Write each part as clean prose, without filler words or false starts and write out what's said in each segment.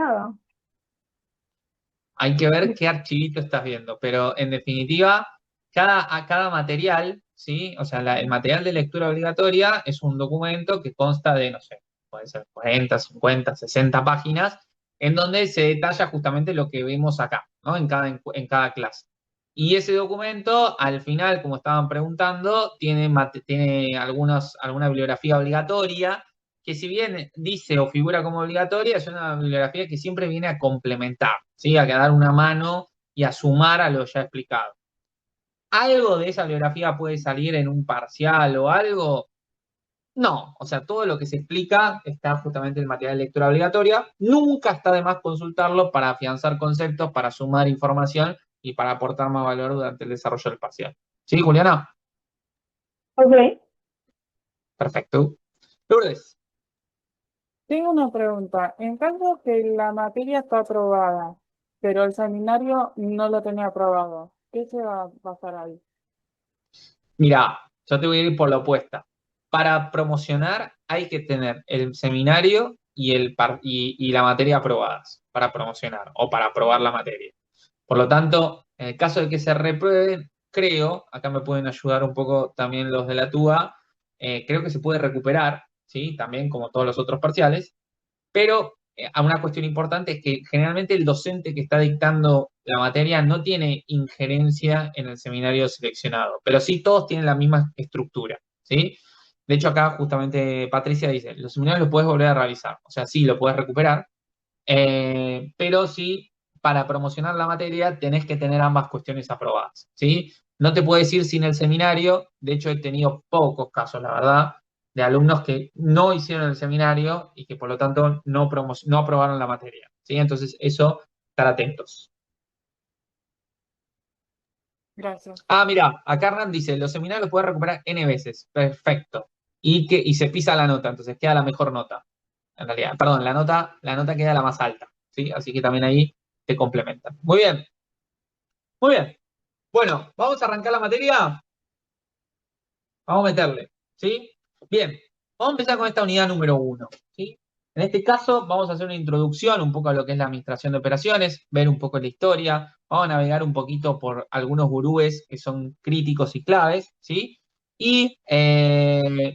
nada. Hay que ver qué archivito estás viendo, pero en definitiva, a cada material, ¿sí? O sea, el material de lectura obligatoria es un documento que consta de, no sé, puede ser 40, 50, 60 páginas, en donde se detalla justamente lo que vemos acá, ¿no? En cada clase. Y ese documento, al final, como estaban preguntando, tiene alguna bibliografía obligatoria que si bien dice o figura como obligatoria, es una bibliografía que siempre viene a complementar, ¿sí? A dar una mano y a sumar a lo ya explicado. ¿Algo de esa bibliografía puede salir en un parcial o algo? No, o sea, todo lo que se explica está justamente en el material de lectura obligatoria. Nunca está de más consultarlo para afianzar conceptos, para sumar información y para aportar más valor durante el desarrollo del parcial. ¿Sí, Juliana? Ok. Perfecto. Lourdes. Tengo una pregunta. En caso que la materia está aprobada, pero el seminario no lo tenía aprobado, ¿qué se va a pasar ahí? Mira, yo te voy a ir por la opuesta. Para promocionar hay que tener el seminario y la materia aprobadas para promocionar o para aprobar la materia. Por lo tanto, en el caso de que se reprueben, creo, acá me pueden ayudar un poco también los de la TUA, creo que se puede recuperar, ¿sí? También como todos los otros parciales, pero a una cuestión importante es que generalmente el docente que está dictando la materia no tiene injerencia en el seminario seleccionado, pero sí todos tienen la misma estructura, ¿sí? De hecho, acá justamente Patricia dice, los seminarios los puedes volver a realizar, o sea, sí, lo puedes recuperar, pero sí, para promocionar la materia tenés que tener ambas cuestiones aprobadas, ¿sí? No te puedes ir sin el seminario, de hecho he tenido pocos casos, la verdad, de alumnos que no hicieron el seminario y que por lo tanto no aprobaron la materia, ¿sí? Entonces eso, estar atentos. Gracias. Ah, mira, acá Hernán dice, los seminarios los puedes recuperar N veces, perfecto. Y se pisa la nota, entonces queda la mejor nota, en realidad. Perdón, la nota queda la más alta, ¿sí? Así que también ahí te complementan. Muy bien. Muy bien. Bueno, vamos a arrancar la materia. Vamos a meterle. ¿Sí? Bien. Vamos a empezar con esta unidad número uno. ¿Sí? En este caso, vamos a hacer una introducción un poco a lo que es la administración de operaciones, ver un poco la historia. Vamos a navegar un poquito por algunos gurúes que son críticos y claves. ¿Sí? Y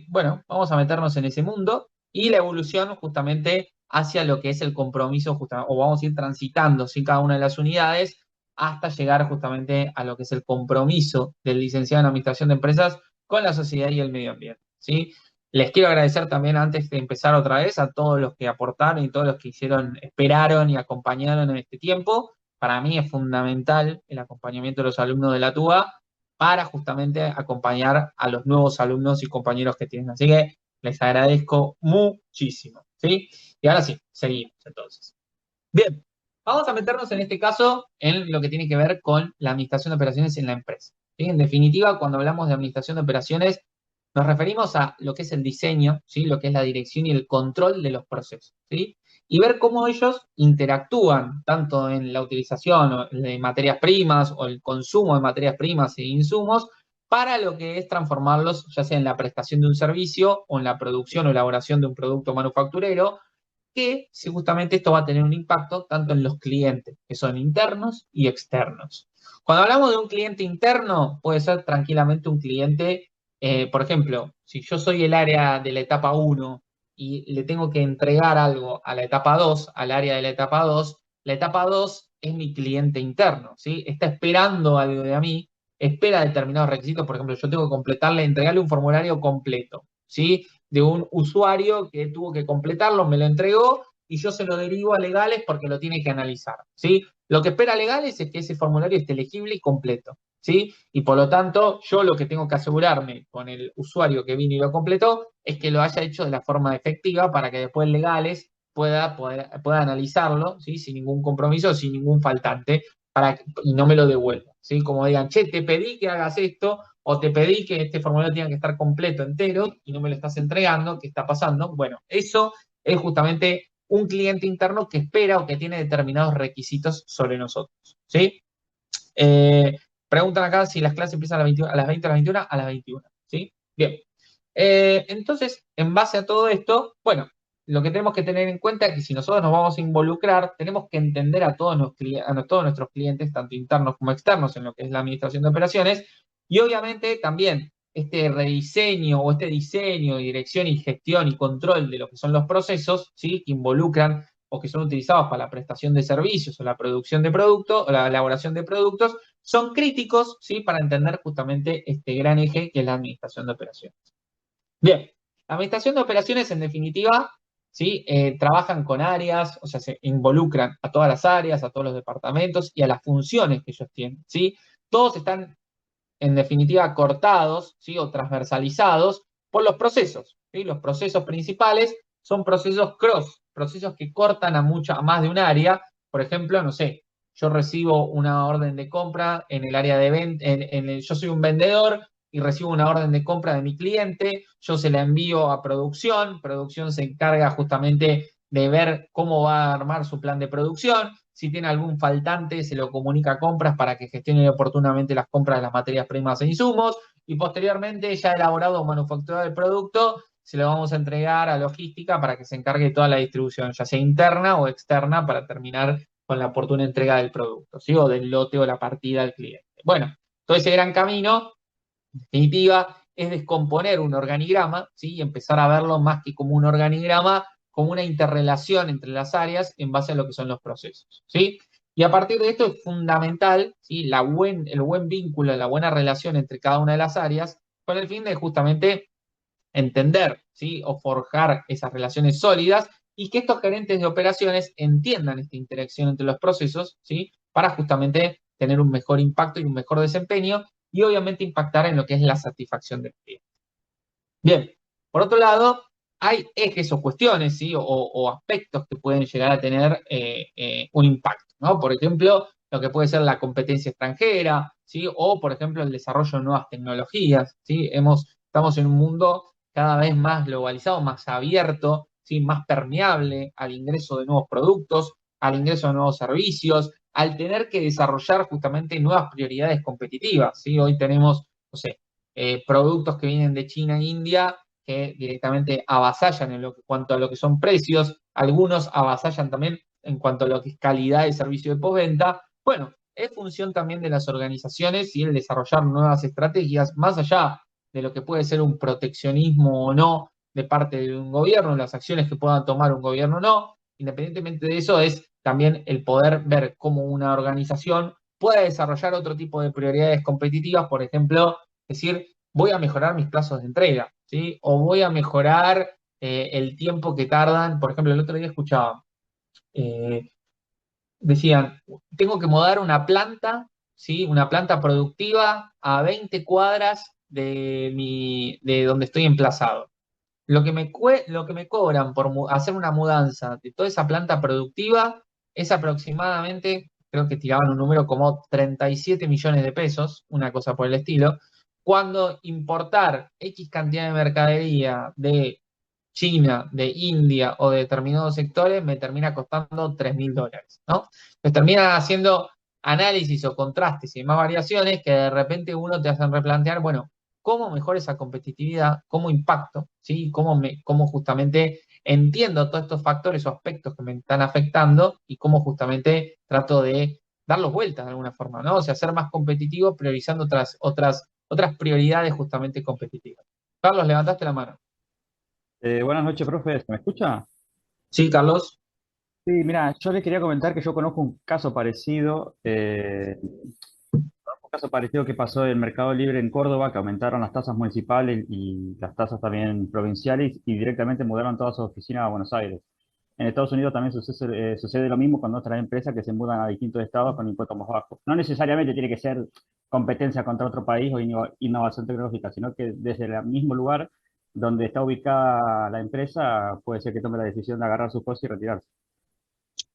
bueno, vamos a meternos en ese mundo y la evolución justamente hacia lo que es el compromiso, o vamos a ir transitando ¿sí? Cada una de las unidades hasta llegar justamente a lo que es el compromiso del licenciado en Administración de Empresas con la sociedad y el medio ambiente, ¿sí? Les quiero agradecer también antes de empezar otra vez a todos los que aportaron y todos los que hicieron, esperaron y acompañaron en este tiempo. Para mí es fundamental el acompañamiento de los alumnos de la TUA para justamente acompañar a los nuevos alumnos y compañeros que tienen. Así que les agradezco muchísimo, ¿sí? Y ahora sí, seguimos entonces. Bien, vamos a meternos en este caso en lo que tiene que ver con la administración de operaciones en la empresa. ¿Sí? En definitiva, cuando hablamos de administración de operaciones, nos referimos a lo que es el diseño, ¿sí? Lo que es la dirección y el control de los procesos, ¿sí? Y ver cómo ellos interactúan tanto en la utilización de materias primas o el consumo de materias primas e insumos para lo que es transformarlos ya sea en la prestación de un servicio o en la producción o elaboración de un producto manufacturero que si justamente esto va a tener un impacto tanto en los clientes, que son internos y externos. Cuando hablamos de un cliente interno, puede ser tranquilamente un cliente, por ejemplo, si yo soy el área de la etapa uno y le tengo que entregar algo a la etapa 2, al área de la etapa 2 es mi cliente interno, ¿sí? Está esperando algo de mí, espera determinados requisitos, por ejemplo, yo tengo que completarle, entregarle un formulario completo, ¿sí? De un usuario que tuvo que completarlo, me lo entregó y yo se lo derivo a legales porque lo tiene que analizar, ¿sí? Lo que espera legales es que ese formulario esté legible y completo, ¿sí? Y por lo tanto, yo lo que tengo que asegurarme con el usuario que vino y lo completó es que lo haya hecho de la forma efectiva para que después legales pueda analizarlo, ¿sí? Sin ningún compromiso, sin ningún faltante, y no me lo devuelva, ¿sí? Como digan, che, te pedí que hagas esto, o te pedí que este formulario tenga que estar completo, entero, y no me lo estás entregando, ¿qué está pasando? Bueno, eso es justamente un cliente interno que espera o que tiene determinados requisitos sobre nosotros, ¿sí? Preguntan acá si las clases empiezan a las 21, a las 20, a las 21, a las 21, ¿sí? Bien. Entonces, en base a todo esto, bueno, lo que tenemos que tener en cuenta es que si nosotros nos vamos a involucrar, tenemos que entender a todos nuestros clientes, tanto internos como externos, en lo que es la administración de operaciones, y obviamente también este rediseño o este diseño, dirección y gestión y control de lo que son los procesos, ¿sí? Que involucran o que son utilizados para la prestación de servicios o la producción de productos o la elaboración de productos, son críticos, ¿sí? Para entender justamente este gran eje que es la administración de operaciones. Bien, la administración de operaciones, en definitiva, ¿sí? Trabajan con áreas, o sea, se involucran a todas las áreas, a todos los departamentos y a las funciones que ellos tienen, ¿sí? Todos están, en definitiva, cortados, ¿sí? O transversalizados por los procesos, ¿sí? Los procesos principales son procesos cross, procesos que cortan a más de un área. Por ejemplo, no sé, yo recibo una orden de compra en el área de venta, yo soy un vendedor y recibo una orden de compra de mi cliente, yo se la envío a producción se encarga justamente de ver cómo va a armar su plan de producción, si tiene algún faltante se lo comunica a compras para que gestione oportunamente las compras de las materias primas e insumos, y posteriormente ya elaborado o manufacturado el producto, se lo vamos a entregar a logística para que se encargue de toda la distribución, ya sea interna o externa, para terminar con la oportuna entrega del producto, ¿sí? O del lote o la partida al cliente. Bueno, todo ese gran camino, en definitiva, es descomponer un organigrama, ¿sí? Y empezar a verlo más que como un organigrama, como una interrelación entre las áreas en base a lo que son los procesos, ¿sí? Y a partir de esto es fundamental, ¿sí? El buen vínculo, la buena relación entre cada una de las áreas, con el fin de justamente entender, ¿sí? O forjar esas relaciones sólidas y que estos gerentes de operaciones entiendan esta interacción entre los procesos, ¿sí? Para justamente tener un mejor impacto y un mejor desempeño y obviamente impactar en lo que es la satisfacción del cliente. Bien, por otro lado, hay ejes o cuestiones, ¿sí? O aspectos que pueden llegar a tener un impacto, ¿no? Por ejemplo, lo que puede ser la competencia extranjera, ¿sí? O, por ejemplo, el desarrollo de nuevas tecnologías, ¿sí? Estamos en un mundo cada vez más globalizado, más abierto, ¿sí? Más permeable al ingreso de nuevos productos, al ingreso de nuevos servicios, al tener que desarrollar justamente nuevas prioridades competitivas, ¿sí? Hoy tenemos, no sé, productos que vienen de China e India que directamente avasallan cuanto a lo que son precios, algunos avasallan también en cuanto a lo que es calidad de servicio de postventa. Bueno, es función también de las organizaciones y el desarrollar nuevas estrategias, más allá de lo que puede ser un proteccionismo o no de parte de un gobierno, las acciones que puedan tomar un gobierno o no, independientemente de eso, es también el poder ver cómo una organización puede desarrollar otro tipo de prioridades competitivas, por ejemplo, decir, voy a mejorar mis plazos de entrega, ¿sí? O voy a mejorar el tiempo que tardan. Por ejemplo, el otro día escuchaba, eh, decían, tengo que mudar una planta, ¿sí? Una planta productiva a 20 cuadras de donde estoy emplazado. Lo que me cobran por hacer una mudanza de toda esa planta productiva es aproximadamente, creo que tiraban un número como 37 millones de pesos, una cosa por el estilo, cuando importar X cantidad de mercadería de China, de India o de determinados sectores me termina costando $3.000, ¿no? Pues termina haciendo análisis o contrastes y más variaciones que de repente uno te hacen replantear, bueno, ¿cómo mejora esa competitividad? ¿Cómo impacto? ¿Sí? ¿Cómo justamente entiendo todos estos factores o aspectos que me están afectando y cómo justamente trato de darlos vueltas de alguna forma, ¿no? O sea, ser más competitivo priorizando otras prioridades justamente competitivas. Carlos, levantaste la mano. Buenas noches, profe. ¿Me escucha? Sí, Carlos. Sí, mira, yo le quería comentar que yo conozco un caso parecido que pasó en el Mercado Libre en Córdoba, que aumentaron las tasas municipales y las tasas también provinciales y directamente mudaron todas sus oficinas a Buenos Aires. En Estados Unidos también sucede lo mismo con otras empresas que se mudan a distintos estados con impuestos más bajos. No necesariamente tiene que ser competencia contra otro país o innovación tecnológica, sino que desde el mismo lugar donde está ubicada la empresa puede ser que tome la decisión de agarrar sus cosas y retirarse.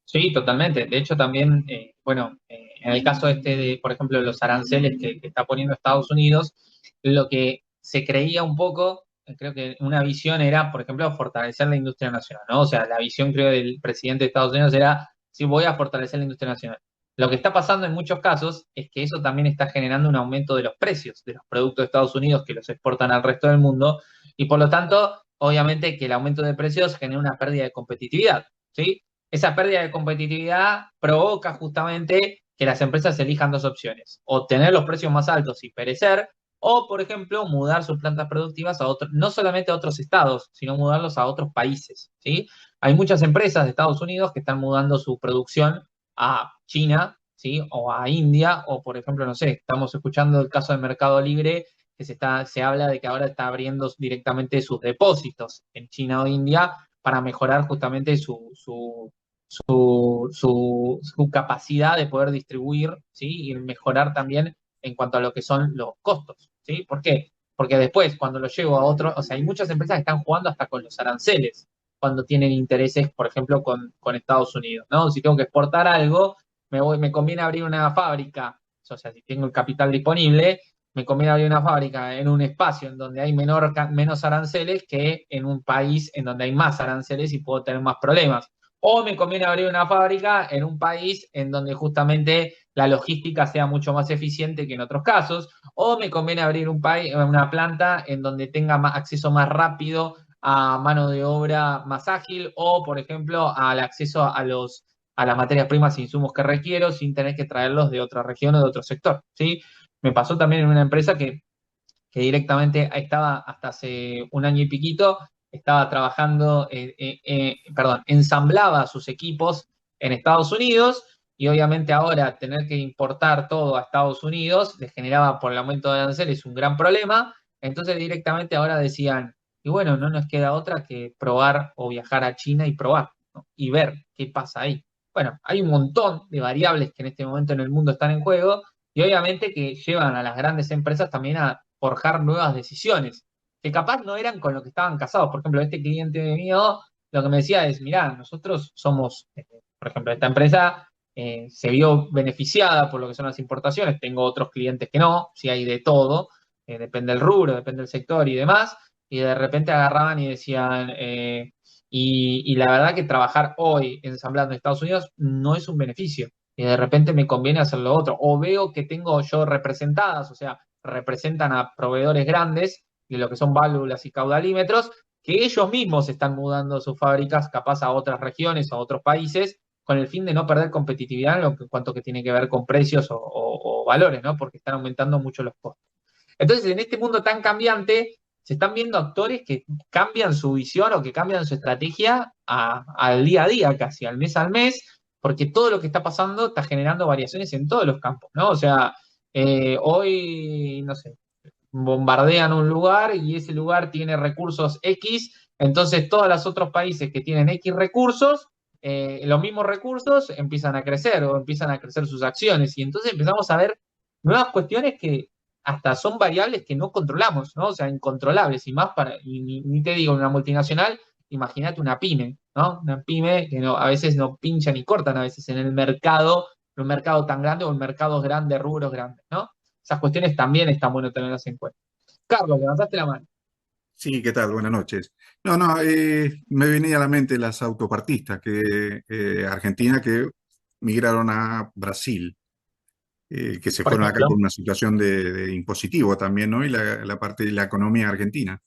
Sí, totalmente. De hecho, también, bueno, en el caso este de, por ejemplo, los aranceles que está poniendo Estados Unidos, lo que se creía un poco, creo que una visión era, por ejemplo, fortalecer la industria nacional, ¿no? O sea, la visión, creo, del presidente de Estados Unidos era, sí, voy a fortalecer la industria nacional. Lo que está pasando en muchos casos es que eso también está generando un aumento de los precios de los productos de Estados Unidos que los exportan al resto del mundo y por lo tanto obviamente que el aumento de precios genera una pérdida de competitividad, ¿sí? Esa pérdida de competitividad provoca justamente que las empresas elijan dos opciones: o tener los precios más altos y perecer, o, por ejemplo, mudar sus plantas productivas a otros, no solamente a otros estados, sino mudarlos a otros países, ¿sí? Hay muchas empresas de Estados Unidos que están mudando su producción a China, ¿sí? O a India, o por ejemplo, no sé, estamos escuchando el caso de Mercado Libre, que se habla de que ahora está abriendo directamente sus depósitos en China o India para mejorar justamente su capacidad de poder distribuir, ¿sí? Y mejorar también en cuanto a lo que son los costos, ¿sí? ¿Por qué? Porque después, cuando lo llevo a otro, o sea, hay muchas empresas que están jugando hasta con los aranceles, cuando tienen intereses, por ejemplo, con Estados Unidos, ¿no? Si tengo que exportar algo, me conviene abrir una fábrica, o sea, si tengo el capital disponible, me conviene abrir una fábrica en un espacio en donde hay menos aranceles que en un país en donde hay más aranceles y puedo tener más problemas. O me conviene abrir una fábrica en un país en donde justamente la logística sea mucho más eficiente que en otros casos. O me conviene abrir una planta en donde tenga acceso más rápido a mano de obra más ágil, o, por ejemplo, al acceso a las materias primas e insumos que requiero sin tener que traerlos de otra región o de otro sector, ¿sí? Me pasó también en una empresa que directamente estaba hasta hace un año y piquito, estaba trabajando, perdón, ensamblaba sus equipos en Estados Unidos, y obviamente ahora tener que importar todo a Estados Unidos les generaba, por el aumento de aranceles, un gran problema. Entonces directamente ahora decían, y bueno, no nos queda otra que probar o viajar a China y probar, ¿no? Y ver qué pasa ahí. Bueno, hay un montón de variables que en este momento en el mundo están en juego, y obviamente que llevan a las grandes empresas también a forjar nuevas decisiones, que capaz no eran con lo que estaban casados. Por ejemplo, este cliente mío lo que me decía es, mirá, nosotros somos, por ejemplo, esta empresa se vio beneficiada por lo que son las importaciones. Tengo otros clientes que no, si hay de todo, depende del rubro, depende del sector y demás, y de repente agarraban y decían, y la verdad que trabajar hoy ensamblando en Estados Unidos no es un beneficio, y de repente me conviene hacer lo otro, o veo que tengo yo representadas, o sea, representan a proveedores grandes de lo que son válvulas y caudalímetros, que ellos mismos están mudando sus fábricas capaz a otras regiones, a otros países, con el fin de no perder competitividad en cuanto que tiene que ver con precios o valores, ¿no? Porque están aumentando mucho los costos. Entonces, en este mundo tan cambiante, se están viendo actores que cambian su visión o que cambian su estrategia al día a día, casi al mes, porque todo lo que está pasando está generando variaciones en todos los campos, ¿no? O sea, hoy, no sé, bombardean un lugar y ese lugar tiene recursos X, entonces todos los otros países que tienen X recursos, los mismos recursos empiezan a crecer o empiezan a crecer sus acciones, y entonces empezamos a ver nuevas cuestiones que hasta son variables que no controlamos, ¿no? O sea, incontrolables, y más y ni te digo una multinacional, imagínate una pyme, ¿no? Una pyme que no, a veces no pinchan y cortan a veces en el mercado, un mercado tan grande o en mercados grandes, rubros grandes, ¿no? Esas cuestiones también están bueno tenerlas en cuenta. Carlos, levantaste la mano. Sí, ¿qué tal? Buenas noches. No, no, me venía a la mente las autopartistas Argentina que migraron a Brasil, que se Por fueron acá ejemplo. por una situación de impositivo también, ¿no? Y la parte de la economía argentina.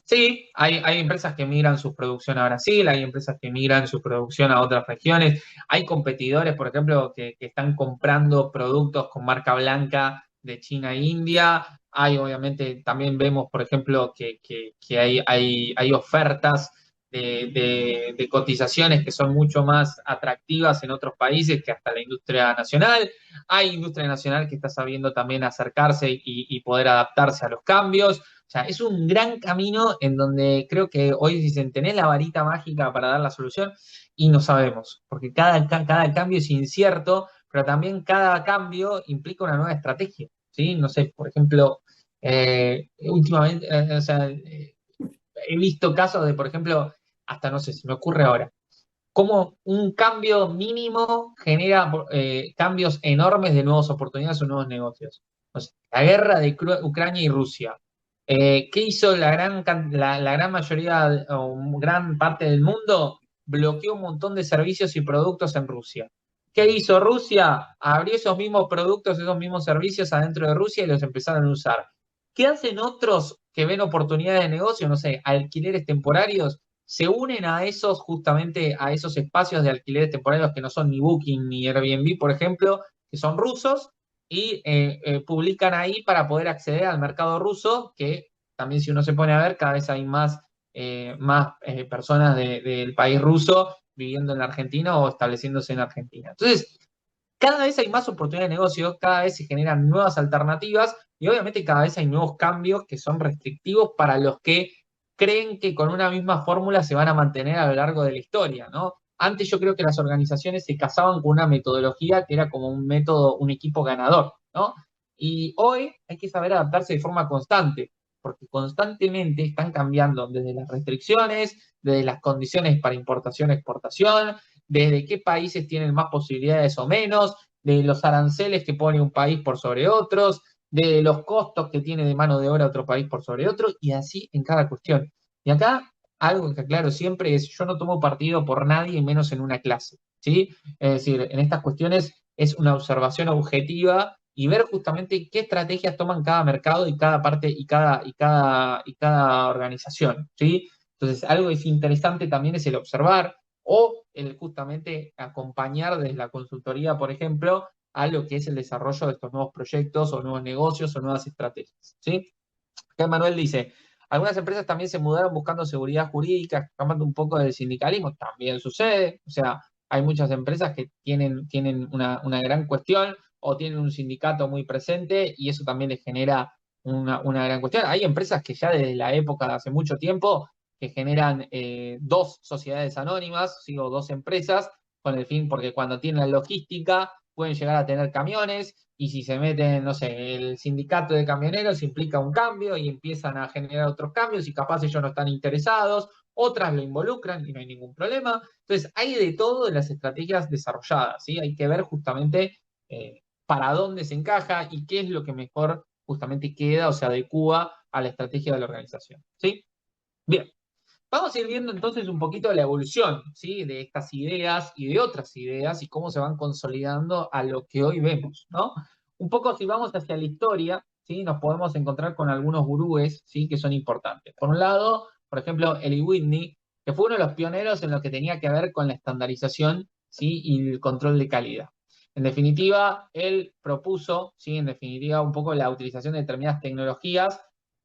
Sí, hay empresas que migran su producción a Brasil, hay empresas que migran su producción a otras regiones, hay competidores, por ejemplo, que están comprando productos con marca blanca de China e India. Hay, obviamente, también vemos, por ejemplo, que hay ofertas de cotizaciones que son mucho más atractivas en otros países que hasta la industria nacional. Hay industria nacional que está sabiendo también acercarse y poder adaptarse a los cambios. O sea, es un gran camino en donde creo que hoy dicen, tenés la varita mágica para dar la solución, y no sabemos, porque cada cambio es incierto, pero también cada cambio implica una nueva estrategia, ¿sí? No sé, por ejemplo, últimamente, o sea, he visto casos de, por ejemplo, hasta no sé, se me ocurre ahora, cómo un cambio mínimo genera cambios enormes de nuevas oportunidades o nuevos negocios. O sea, la guerra de Ucrania y Rusia. ¿Qué hizo la gran mayoría o gran parte del mundo? Bloqueó un montón de servicios y productos en Rusia. ¿Qué hizo Rusia? Abrió esos mismos productos, esos mismos servicios adentro de Rusia y los empezaron a usar. ¿Qué hacen otros que ven oportunidades de negocio, no sé, alquileres temporarios, se unen a esos, justamente a esos espacios de alquileres temporarios que no son ni Booking ni Airbnb, por ejemplo, que son rusos, y publican ahí para poder acceder al mercado ruso, que también si uno se pone a ver, cada vez hay más personas del país ruso viviendo en la Argentina o estableciéndose en Argentina. Entonces, cada vez hay más oportunidades de negocio, cada vez se generan nuevas alternativas y obviamente cada vez hay nuevos cambios que son restrictivos para los que creen que con una misma fórmula se van a mantener a lo largo de la historia, ¿no? Antes yo creo que las organizaciones se casaban con una metodología que era como un método, un equipo ganador, ¿no? Y hoy hay que saber adaptarse de forma constante, porque constantemente están cambiando desde las restricciones, desde las condiciones para importación, exportación, desde qué países tienen más posibilidades o menos, de los aranceles que pone un país por sobre otros, de los costos que tiene de mano de obra otro país por sobre otro, y así en cada cuestión. Y acá, algo que aclaro siempre es, yo no tomo partido por nadie, menos en una clase, ¿sí? Es decir, en estas cuestiones es una observación objetiva y ver justamente qué estrategias toman cada mercado y cada parte y cada organización, ¿sí? Entonces, algo que es interesante también es el observar o el justamente acompañar desde la consultoría, por ejemplo, a lo que es el desarrollo de estos nuevos proyectos o nuevos negocios o nuevas estrategias, ¿sí? Acá Manuel dice, algunas empresas también se mudaron buscando seguridad jurídica, escapando un poco del sindicalismo, también sucede, o sea, hay muchas empresas que tienen una gran cuestión o tienen un sindicato muy presente y eso también les genera una gran cuestión. Hay empresas que ya desde la época de hace mucho tiempo que generan dos sociedades anónimas, ¿sí? O dos empresas, con el fin, porque cuando tienen la logística pueden llegar a tener camiones y si se meten, no sé, el sindicato de camioneros implica un cambio y empiezan a generar otros cambios y capaz ellos no están interesados, otras lo involucran y no hay ningún problema. Entonces, hay de todo en las estrategias desarrolladas, ¿sí? Hay que ver justamente para dónde se encaja y qué es lo que mejor justamente queda o se adecúa a la estrategia de la organización, ¿sí? Bien. Vamos a ir viendo entonces un poquito la evolución, ¿sí? De estas ideas y de otras ideas y cómo se van consolidando a lo que hoy vemos, ¿no? Un poco si vamos hacia la historia, ¿sí? Nos podemos encontrar con algunos gurúes, ¿sí? Que son importantes. Por un lado, por ejemplo, Eli Whitney, que fue uno de los pioneros en lo que tenía que ver con la estandarización, ¿sí? Y el control de calidad. En definitiva, él propuso, ¿sí? En definitiva, un poco la utilización de determinadas tecnologías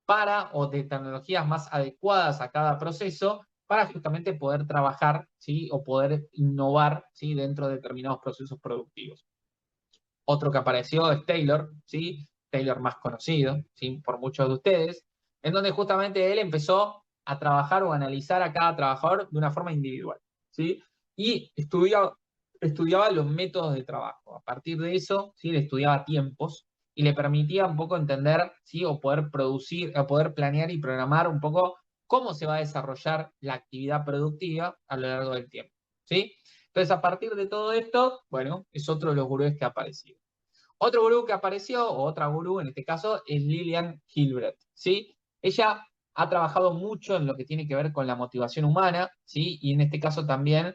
para o de tecnologías más adecuadas a cada proceso para justamente poder trabajar, ¿sí? O poder innovar, ¿sí? Dentro de determinados procesos productivos. Otro que apareció es Taylor, ¿sí? Taylor más conocido, ¿sí? Por muchos de ustedes, en donde justamente él empezó a trabajar o a analizar a cada trabajador de una forma individual, ¿sí? Y estudiaba los métodos de trabajo. A partir de eso, ¿sí? Le estudiaba tiempos y le permitía un poco entender, ¿sí? O poder producir, o poder planear y programar un poco cómo se va a desarrollar la actividad productiva a lo largo del tiempo, ¿sí? Entonces, a partir de todo esto, bueno, es otro de los gurúes que ha aparecido. Otro gurú que apareció, o otra gurú en este caso, es Lillian Gilbreth, ¿sí? Ella ha trabajado mucho en lo que tiene que ver con la motivación humana, ¿sí? Y en este caso también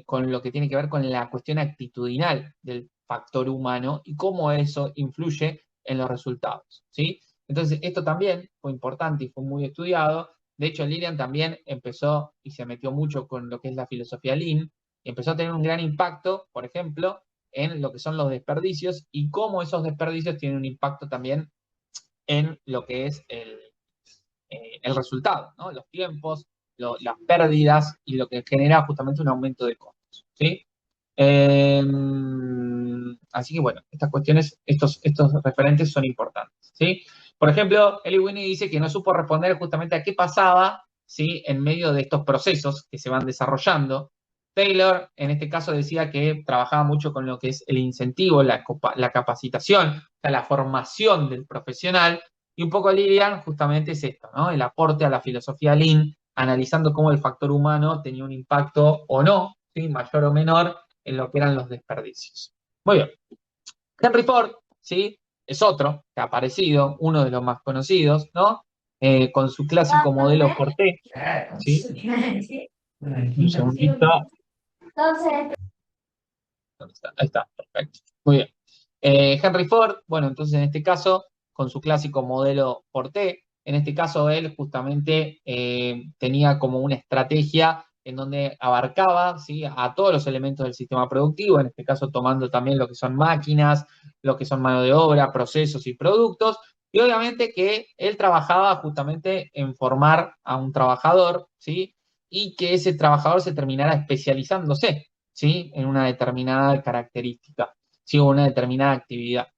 con lo que tiene que ver con la cuestión actitudinal del factor humano y cómo eso influye en los resultados, ¿sí? Entonces, esto también fue importante y fue muy estudiado. De hecho, Lillian también empezó y se metió mucho con lo que es la filosofía Lean, y empezó a tener un gran impacto, por ejemplo, en lo que son los desperdicios y cómo esos desperdicios tienen un impacto también en lo que es el resultado, ¿no? Los tiempos, las pérdidas y lo que genera justamente un aumento de costos, ¿sí? Eh, Así que bueno, estas cuestiones, estos referentes son importantes, ¿sí? Por ejemplo, Eli Whitney dice que no supo responder justamente a qué pasaba, ¿sí? En medio de estos procesos que se van desarrollando. Taylor, en este caso, decía que trabajaba mucho con lo que es el incentivo, la capacitación, o sea, la formación del profesional. Y un poco Lillian justamente es esto, ¿no? El aporte a la filosofía Lean, analizando cómo el factor humano tenía un impacto o no, ¿sí? Mayor o menor, en lo que eran los desperdicios. Muy bien. Henry Ford, ¿sí? Es otro que ha aparecido, uno de los más conocidos, ¿no? Con su clásico modelo Forte, ¿sí? Un segundito. ¿Dónde está? Ahí está, perfecto. Muy bien. Henry Ford, bueno, entonces en este caso, con su clásico modelo Forte, En este caso, él justamente tenía como una estrategia en donde abarcaba, ¿sí?, a todos los elementos del sistema productivo, en este caso tomando también lo que son máquinas, lo que son mano de obra, procesos y productos, y obviamente que él trabajaba justamente en formar a un trabajador, ¿sí?, y que ese trabajador se terminara especializándose, ¿sí?, en una determinada característica, ¿sí?, o una determinada actividad.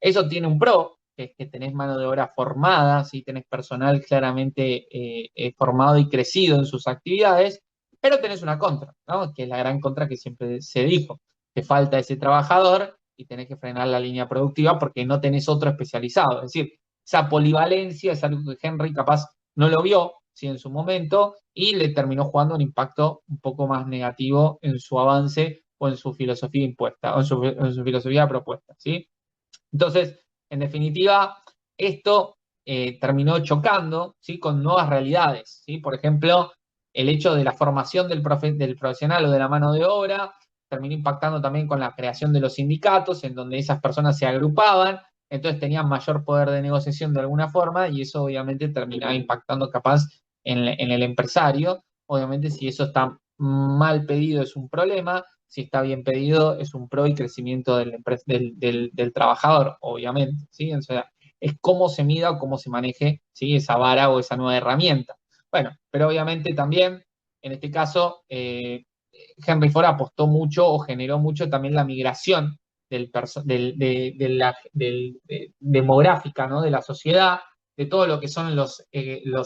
Eso tiene un pro, que es que tenés mano de obra formada, ¿sí?, tenés personal claramente formado y crecido en sus actividades, pero tenés una contra, ¿no?, que es la gran contra que siempre se dijo. Te falta ese trabajador y tenés que frenar la línea productiva porque no tenés otro especializado. Es decir, esa polivalencia es algo que Henry capaz no lo vio, ¿sí?, en su momento, y le terminó jugando un impacto un poco más negativo en su avance o en su filosofía impuesta, o en su filosofía propuesta, ¿sí? Entonces, en definitiva, esto terminó chocando, ¿sí?, con nuevas realidades, ¿sí? Por ejemplo, el hecho de la formación del profesional o de la mano de obra terminó impactando también con la creación de los sindicatos, en donde esas personas se agrupaban, entonces tenían mayor poder de negociación de alguna forma, y eso obviamente terminaba impactando capaz en el empresario. Obviamente, si eso está mal pedido es un problema, si está bien pedido, es un pro y crecimiento del trabajador, obviamente, ¿sí? O sea, es cómo se mida o cómo se maneje, ¿sí?, esa vara o esa nueva herramienta. Bueno, pero obviamente también, en este caso, Henry Ford apostó mucho o generó mucho también la migración demográfica, ¿no?, de la sociedad, de todo lo que son los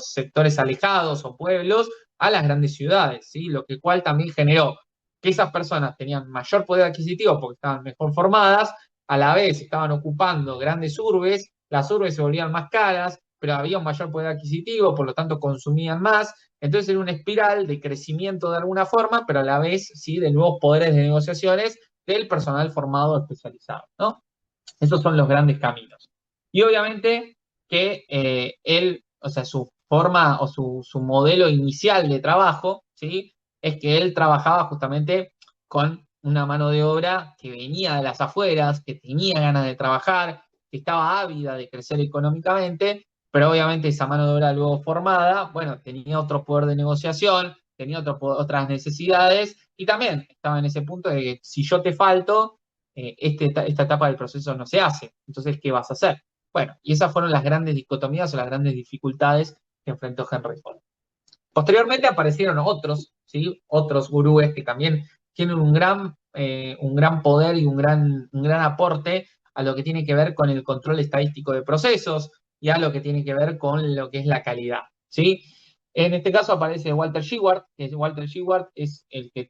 sectores alejados o pueblos a las grandes ciudades, ¿sí? Lo que cual también generó que esas personas tenían mayor poder adquisitivo porque estaban mejor formadas, a la vez estaban ocupando grandes urbes, las urbes se volvían más caras, pero había un mayor poder adquisitivo, por lo tanto consumían más, entonces era una espiral de crecimiento de alguna forma, pero a la vez, sí, de nuevos poderes de negociaciones del personal formado especializado, ¿no? Esos son los grandes caminos. Y obviamente que él, o sea, su forma o su modelo inicial de trabajo, ¿sí?, es que él trabajaba justamente con una mano de obra que venía de las afueras, que tenía ganas de trabajar, que estaba ávida de crecer económicamente, pero obviamente esa mano de obra luego formada, bueno, tenía otro poder de negociación, tenía otras necesidades, y también estaba en ese punto de que si yo te falto, esta etapa del proceso no se hace. Entonces, ¿qué vas a hacer? Bueno, y esas fueron las grandes dicotomías o las grandes dificultades que enfrentó Henry Ford. Posteriormente aparecieron otros, ¿sí?, otros gurúes que también tienen un gran poder y un gran aporte a lo que tiene que ver con el control estadístico de procesos y a lo que tiene que ver con lo que es la calidad, ¿sí? En este caso aparece Walter Shewhart, que Walter Shewhart es el que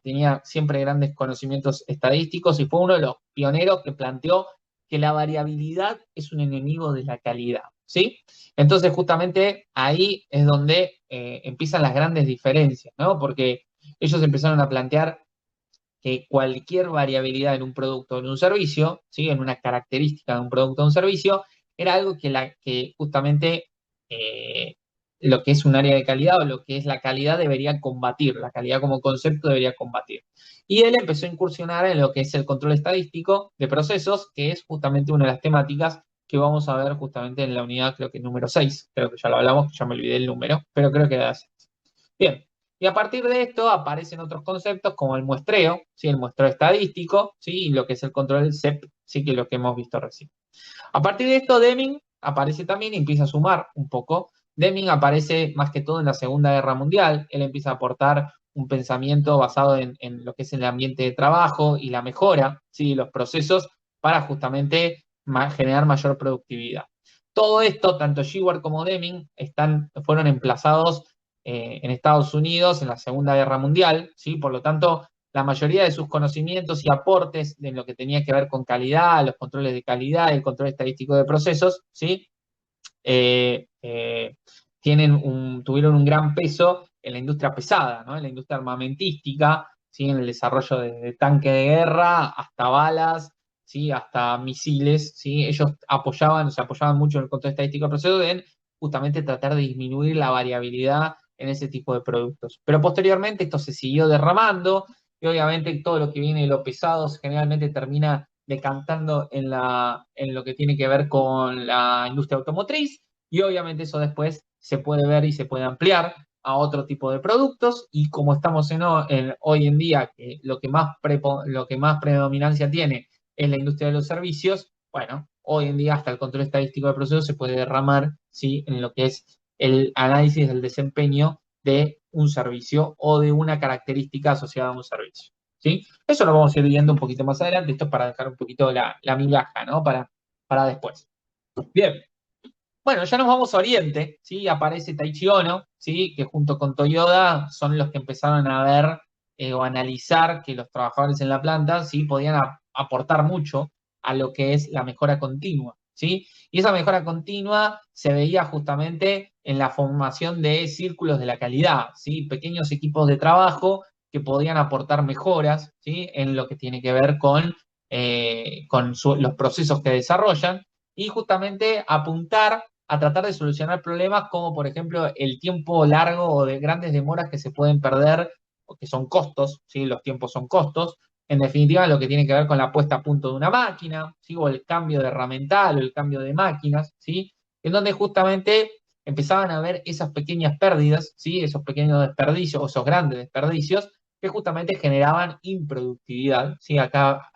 tenía siempre grandes conocimientos estadísticos y fue uno de los pioneros que planteó que la variabilidad es un enemigo de la calidad, ¿sí? Entonces, justamente ahí es donde empiezan las grandes diferencias, ¿no? Porque ellos empezaron a plantear que cualquier variabilidad en un producto o en un servicio, ¿sí?, en una característica de un producto o un servicio, era algo que justamente eh, lo que es un área de calidad o lo que es la calidad debería combatir, la calidad como concepto debería combatir. Y él empezó a incursionar en lo que es el control estadístico de procesos, que es justamente una de las temáticas que vamos a ver justamente en la unidad, creo que número 6, creo que ya lo hablamos, ya me olvidé el número, pero creo que era 6. Bien, y a partir de esto aparecen otros conceptos como el muestreo, ¿sí?, el muestreo estadístico, ¿sí?, y lo que es el control CEP, sí, que es lo que hemos visto recién. A partir de esto, Deming aparece también y empieza a sumar un poco. Deming aparece más que todo en la Segunda Guerra Mundial. Él empieza a aportar un pensamiento basado en lo que es el ambiente de trabajo y la mejora, ¿sí?, de los procesos para justamente generar mayor productividad. Todo esto, tanto Shewhart como Deming, fueron emplazados en Estados Unidos en la Segunda Guerra Mundial, ¿sí? Por lo tanto, la mayoría de sus conocimientos y aportes en lo que tenía que ver con calidad, los controles de calidad, el control estadístico de procesos, ¿sí? Eh, eh, tuvieron un gran peso en la industria pesada, ¿no?, en la industria armamentística, ¿sí?, en el desarrollo de tanques de guerra, hasta balas, ¿sí?, hasta misiles, ¿sí? Ellos se apoyaban mucho en el control estadístico de procesos en justamente tratar de disminuir la variabilidad en ese tipo de productos. Pero posteriormente esto se siguió derramando y obviamente todo lo que viene de lo pesado generalmente termina decantando en lo que tiene que ver con la industria automotriz, y obviamente eso después se puede ver y se puede ampliar a otro tipo de productos, y como estamos hoy en día, que lo que más predominancia tiene es la industria de los servicios, bueno, hoy en día hasta el control estadístico de procesos se puede derramar, ¿sí?, en lo que es el análisis del desempeño de un servicio o de una característica asociada a un servicio, ¿sí? Eso lo vamos a ir viendo un poquito más adelante. Esto es para dejar un poquito la migaja, ¿no? Para después. Bien. Bueno, ya nos vamos a Oriente, ¿sí? Aparece Taichi Ohno, ¿sí?, que junto con Toyoda son los que empezaron a ver o analizar que los trabajadores en la planta, ¿sí?, podían aportar mucho a lo que es la mejora continua, ¿sí? Y esa mejora continua se veía justamente en la formación de círculos de la calidad, ¿sí? Pequeños equipos de trabajo que podían aportar mejoras, ¿sí?, en lo que tiene que ver con los procesos que desarrollan, y justamente apuntar a tratar de solucionar problemas como, por ejemplo, el tiempo largo o de grandes demoras que se pueden perder, o que son costos, ¿sí? Los tiempos son costos. En definitiva, lo que tiene que ver con la puesta a punto de una máquina, ¿sí?, o el cambio de herramental o el cambio de máquinas, ¿sí?, en donde justamente empezaban a haber esas pequeñas pérdidas, ¿sí?, esos pequeños desperdicios o esos grandes desperdicios que justamente generaban improductividad, ¿sí? Acá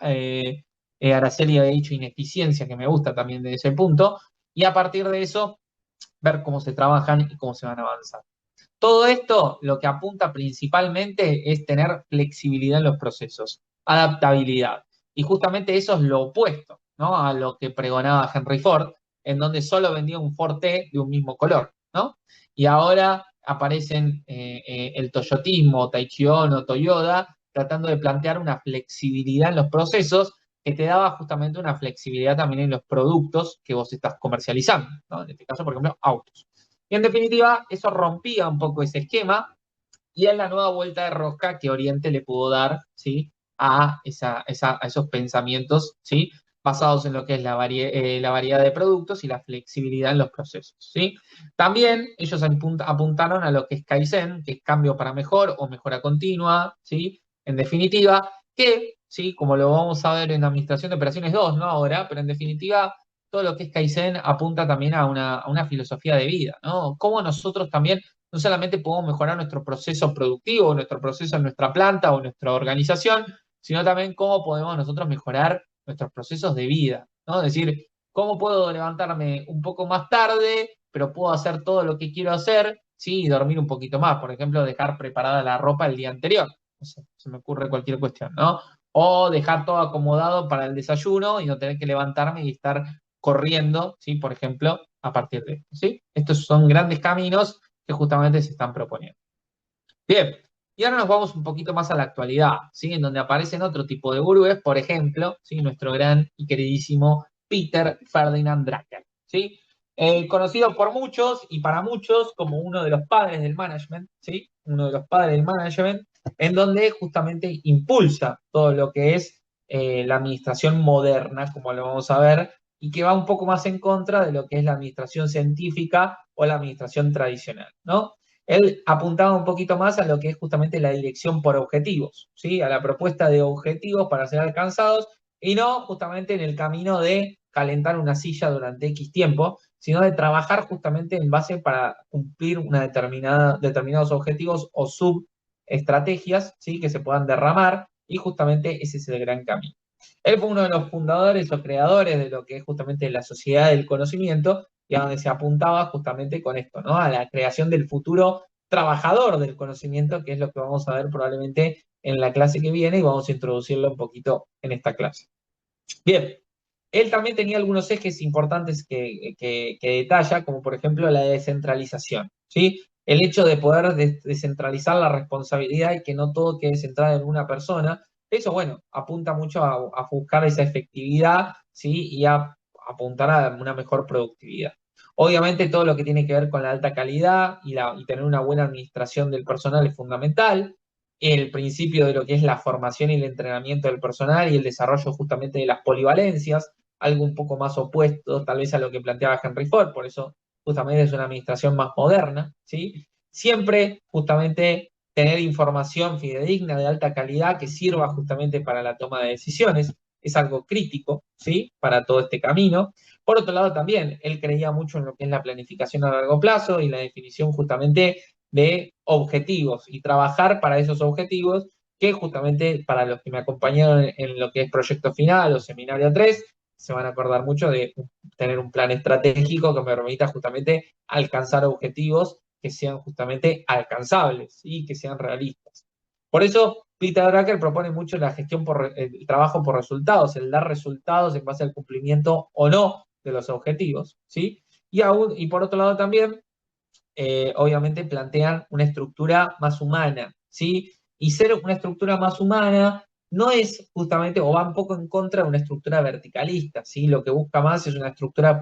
Araceli había dicho ineficiencia, que me gusta también de ese punto, y a partir de eso, ver cómo se trabajan y cómo se van a avanzar. Todo esto lo que apunta principalmente es tener flexibilidad en los procesos, adaptabilidad. Y justamente eso es lo opuesto, ¿no?, a lo que pregonaba Henry Ford, en donde solo vendía un Ford T de un mismo color, ¿no? Y ahora aparecen el toyotismo, Taichi Ohno, Toyoda, tratando de plantear una flexibilidad en los procesos que te daba justamente una flexibilidad también en los productos que vos estás comercializando, ¿no? En este caso, por ejemplo, autos. Y en definitiva, eso rompía un poco ese esquema, y es la nueva vuelta de rosca que Oriente le pudo dar, ¿sí?, a esos pensamientos, ¿sí?, basados en lo que es la variedad de productos y la flexibilidad en los procesos, ¿sí? También ellos apuntaron a lo que es Kaizen, que es cambio para mejor o mejora continua, ¿sí? En definitiva, que, ¿sí?, como lo vamos a ver en Administración de Operaciones 2, ¿no?, ahora, pero en definitiva, todo lo que es Kaizen apunta también a una filosofía de vida, ¿no? Cómo nosotros también no solamente podemos mejorar nuestro proceso productivo, nuestro proceso en nuestra planta o nuestra organización, sino también cómo podemos nosotros mejorar nuestros procesos de vida, ¿no? Es decir, cómo puedo levantarme un poco más tarde, pero puedo hacer todo lo que quiero hacer, ¿sí?, y dormir un poquito más. Por ejemplo, dejar preparada la ropa el día anterior. No sé, se me ocurre cualquier cuestión, ¿no? O dejar todo acomodado para el desayuno y no tener que levantarme y estar corriendo, ¿sí?, por ejemplo, a partir de esto, ¿sí? Estos son grandes caminos que justamente se están proponiendo. Bien, y ahora nos vamos un poquito más a la actualidad, ¿sí?, en donde aparecen otro tipo de gurúes, por ejemplo, ¿sí?, nuestro gran y queridísimo Peter Ferdinand Drucker, ¿sí? Conocido por muchos y para muchos como uno de los padres del management, ¿sí?, uno de los padres del management, en donde justamente impulsa todo lo que es la administración moderna, como lo vamos a ver, y que va un poco más en contra de lo que es la administración científica o la administración tradicional, ¿no? Él apuntaba un poquito más a lo que es justamente la dirección por objetivos, ¿sí?, a la propuesta de objetivos para ser alcanzados, y no justamente en el camino de calentar una silla durante X tiempo, sino de trabajar justamente en base para cumplir determinados objetivos o subestrategias, ¿sí?, que se puedan derramar, y justamente ese es el gran camino. Él fue uno de los fundadores o creadores de lo que es justamente la sociedad del conocimiento, y a donde se apuntaba justamente con esto, ¿no?, a la creación del futuro trabajador del conocimiento, que es lo que vamos a ver probablemente en la clase que viene, y vamos a introducirlo un poquito en esta clase. Bien, él también tenía algunos ejes importantes que detalla, como por ejemplo la descentralización, ¿sí? El hecho de poder descentralizar la responsabilidad y que no todo quede centrado en una persona. Eso, bueno, apunta mucho a buscar esa efectividad, ¿sí?, y a apuntar a una mejor productividad. Obviamente todo lo que tiene que ver con la alta calidad y tener una buena administración del personal es fundamental. El principio de lo que es la formación y el entrenamiento del personal y el desarrollo justamente de las polivalencias, algo un poco más opuesto tal vez a lo que planteaba Henry Ford, por eso justamente es una administración más moderna, ¿sí? Siempre justamente tener información fidedigna de alta calidad que sirva justamente para la toma de decisiones. es algo crítico, ¿sí? Para todo este camino. Por otro lado, también él creía mucho en lo que es la planificación a largo plazo y la definición justamente de objetivos y trabajar para esos objetivos, que justamente para los que me acompañaron en lo que es Proyecto Final o Seminario 3 se van a acordar mucho de tener un plan estratégico que me permita justamente alcanzar objetivos que sean justamente alcanzables y que sean realistas. Por eso, Peter Drucker propone mucho la gestión el trabajo por resultados, el dar resultados en base al cumplimiento o no de los objetivos, ¿sí? Y por otro lado también, obviamente plantean una estructura más humana, ¿sí? Y ser una estructura más humana no es justamente, o va un poco en contra de una estructura verticalista, ¿sí? Lo que busca más es una estructura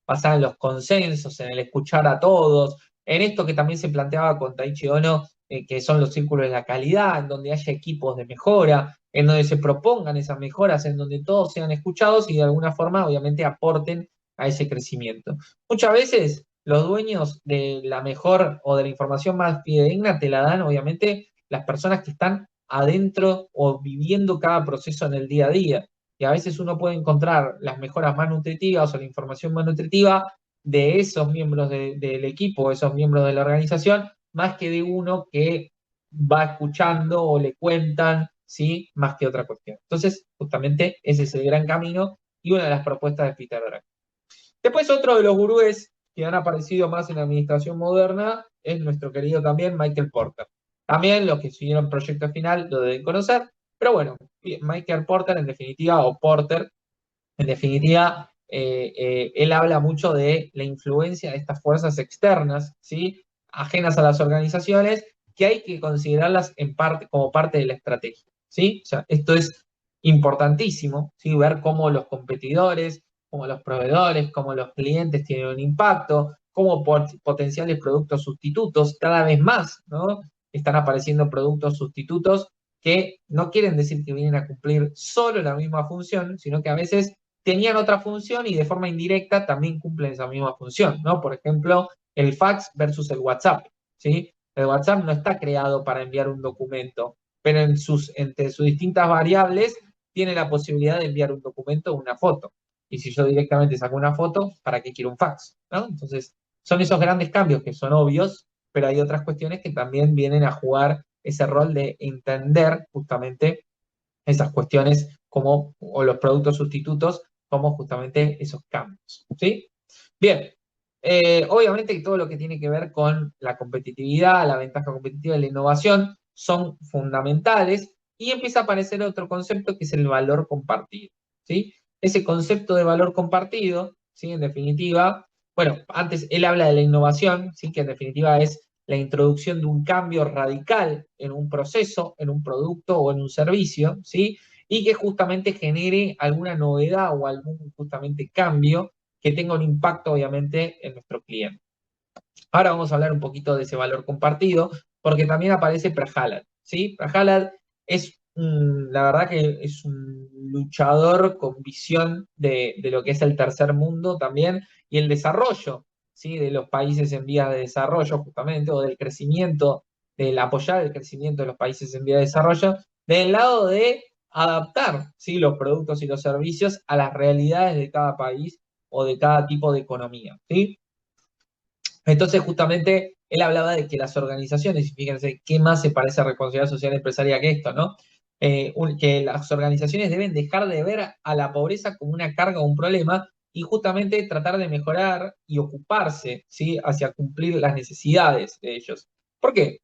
basada en los consensos, en el escuchar a todos, en esto que también se planteaba con Taichi Ono, que son los círculos de la calidad, en donde haya equipos de mejora, en donde se propongan esas mejoras, en donde todos sean escuchados y de alguna forma, obviamente, aporten a ese crecimiento. Muchas veces los dueños de la mejor o de la información más fidedigna te la dan, obviamente, las personas que están adentro o viviendo cada proceso en el día a día. Y a veces uno puede encontrar las mejoras más nutritivas o la información más nutritiva de esos miembros del equipo, esos miembros de la organización, más que de uno que va escuchando o le cuentan, ¿sí? Más que otra cuestión. Entonces, justamente ese es el gran camino y una de las propuestas de Peter Drucker. Después, otro de los gurúes que han aparecido más en la administración moderna es nuestro querido también Michael Porter. También los que siguieron Proyecto Final lo deben conocer, pero bueno, Michael Porter en definitiva, o Porter, en definitiva, él habla mucho de la influencia de estas fuerzas externas, ¿sí? Ajenas a las organizaciones, que hay que considerarlas como parte de la estrategia, ¿sí? O sea, esto es importantísimo, ¿sí? Ver cómo los competidores, cómo los proveedores, cómo los clientes tienen un impacto, cómo potenciales productos sustitutos, cada vez más, ¿no? Están apareciendo productos sustitutos que no quieren decir que vienen a cumplir solo la misma función, sino que a veces tenían otra función y de forma indirecta también cumplen esa misma función, ¿no? Por ejemplo, el fax versus el WhatsApp, ¿sí? El WhatsApp no está creado para enviar un documento, pero entre sus distintas variables tiene la posibilidad de enviar un documento o una foto. Y si yo directamente saco una foto, ¿para qué quiero un fax? ¿No? Entonces, son esos grandes cambios que son obvios, pero hay otras cuestiones que también vienen a jugar ese rol de entender justamente esas cuestiones o los productos sustitutos como justamente esos cambios, ¿sí? Bien, obviamente todo lo que tiene que ver con la competitividad, la ventaja competitiva y la innovación son fundamentales y empieza a aparecer otro concepto que es el valor compartido, ¿sí? Ese concepto de valor compartido, ¿sí? En definitiva, bueno, antes él habla de la innovación, ¿sí? Que en definitiva es la introducción de un cambio radical en un proceso, en un producto o en un servicio, ¿sí? Y que justamente genere alguna novedad o algún justamente cambio que tenga un impacto obviamente en nuestro cliente. Ahora vamos a hablar un poquito de ese valor compartido, porque también aparece Prahalad, ¿sí? Prahalad es, la verdad que es un luchador con visión de lo que es el tercer mundo también y el desarrollo, ¿sí? De los países en vías de desarrollo justamente, o del crecimiento, del apoyar el crecimiento de los países en vías de desarrollo, del lado de adaptar, ¿sí? Los productos y los servicios a las realidades de cada país o de cada tipo de economía, ¿sí? Entonces, justamente, él hablaba de que las organizaciones, y fíjense qué más se parece a responsabilidad social empresaria que esto, ¿no? Que las organizaciones deben dejar de ver a la pobreza como una carga o un problema y justamente tratar de mejorar y ocuparse, ¿sí? Hacia cumplir las necesidades de ellos. ¿Por qué?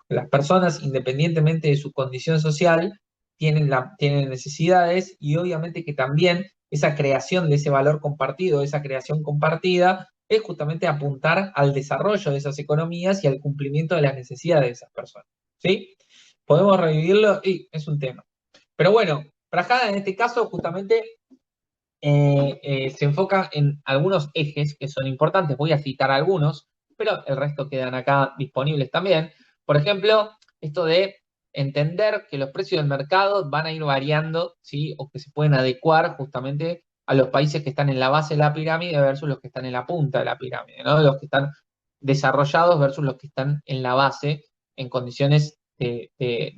Las personas, independientemente de su condición social, tienen necesidades y obviamente que también esa creación de ese valor compartido, esa creación compartida, es justamente apuntar al desarrollo de esas economías y al cumplimiento de las necesidades de esas personas. ¿Sí? Podemos revivirlo y es un tema. Pero bueno, Prajada en este caso justamente se enfoca en algunos ejes que son importantes. Voy a citar algunos, pero el resto quedan acá disponibles también. Por ejemplo, esto de entender que los precios del mercado van a ir variando, ¿sí? O que se pueden adecuar justamente a los países que están en la base de la pirámide versus los que están en la punta de la pirámide, ¿no? Los que están desarrollados versus los que están en la base en condiciones de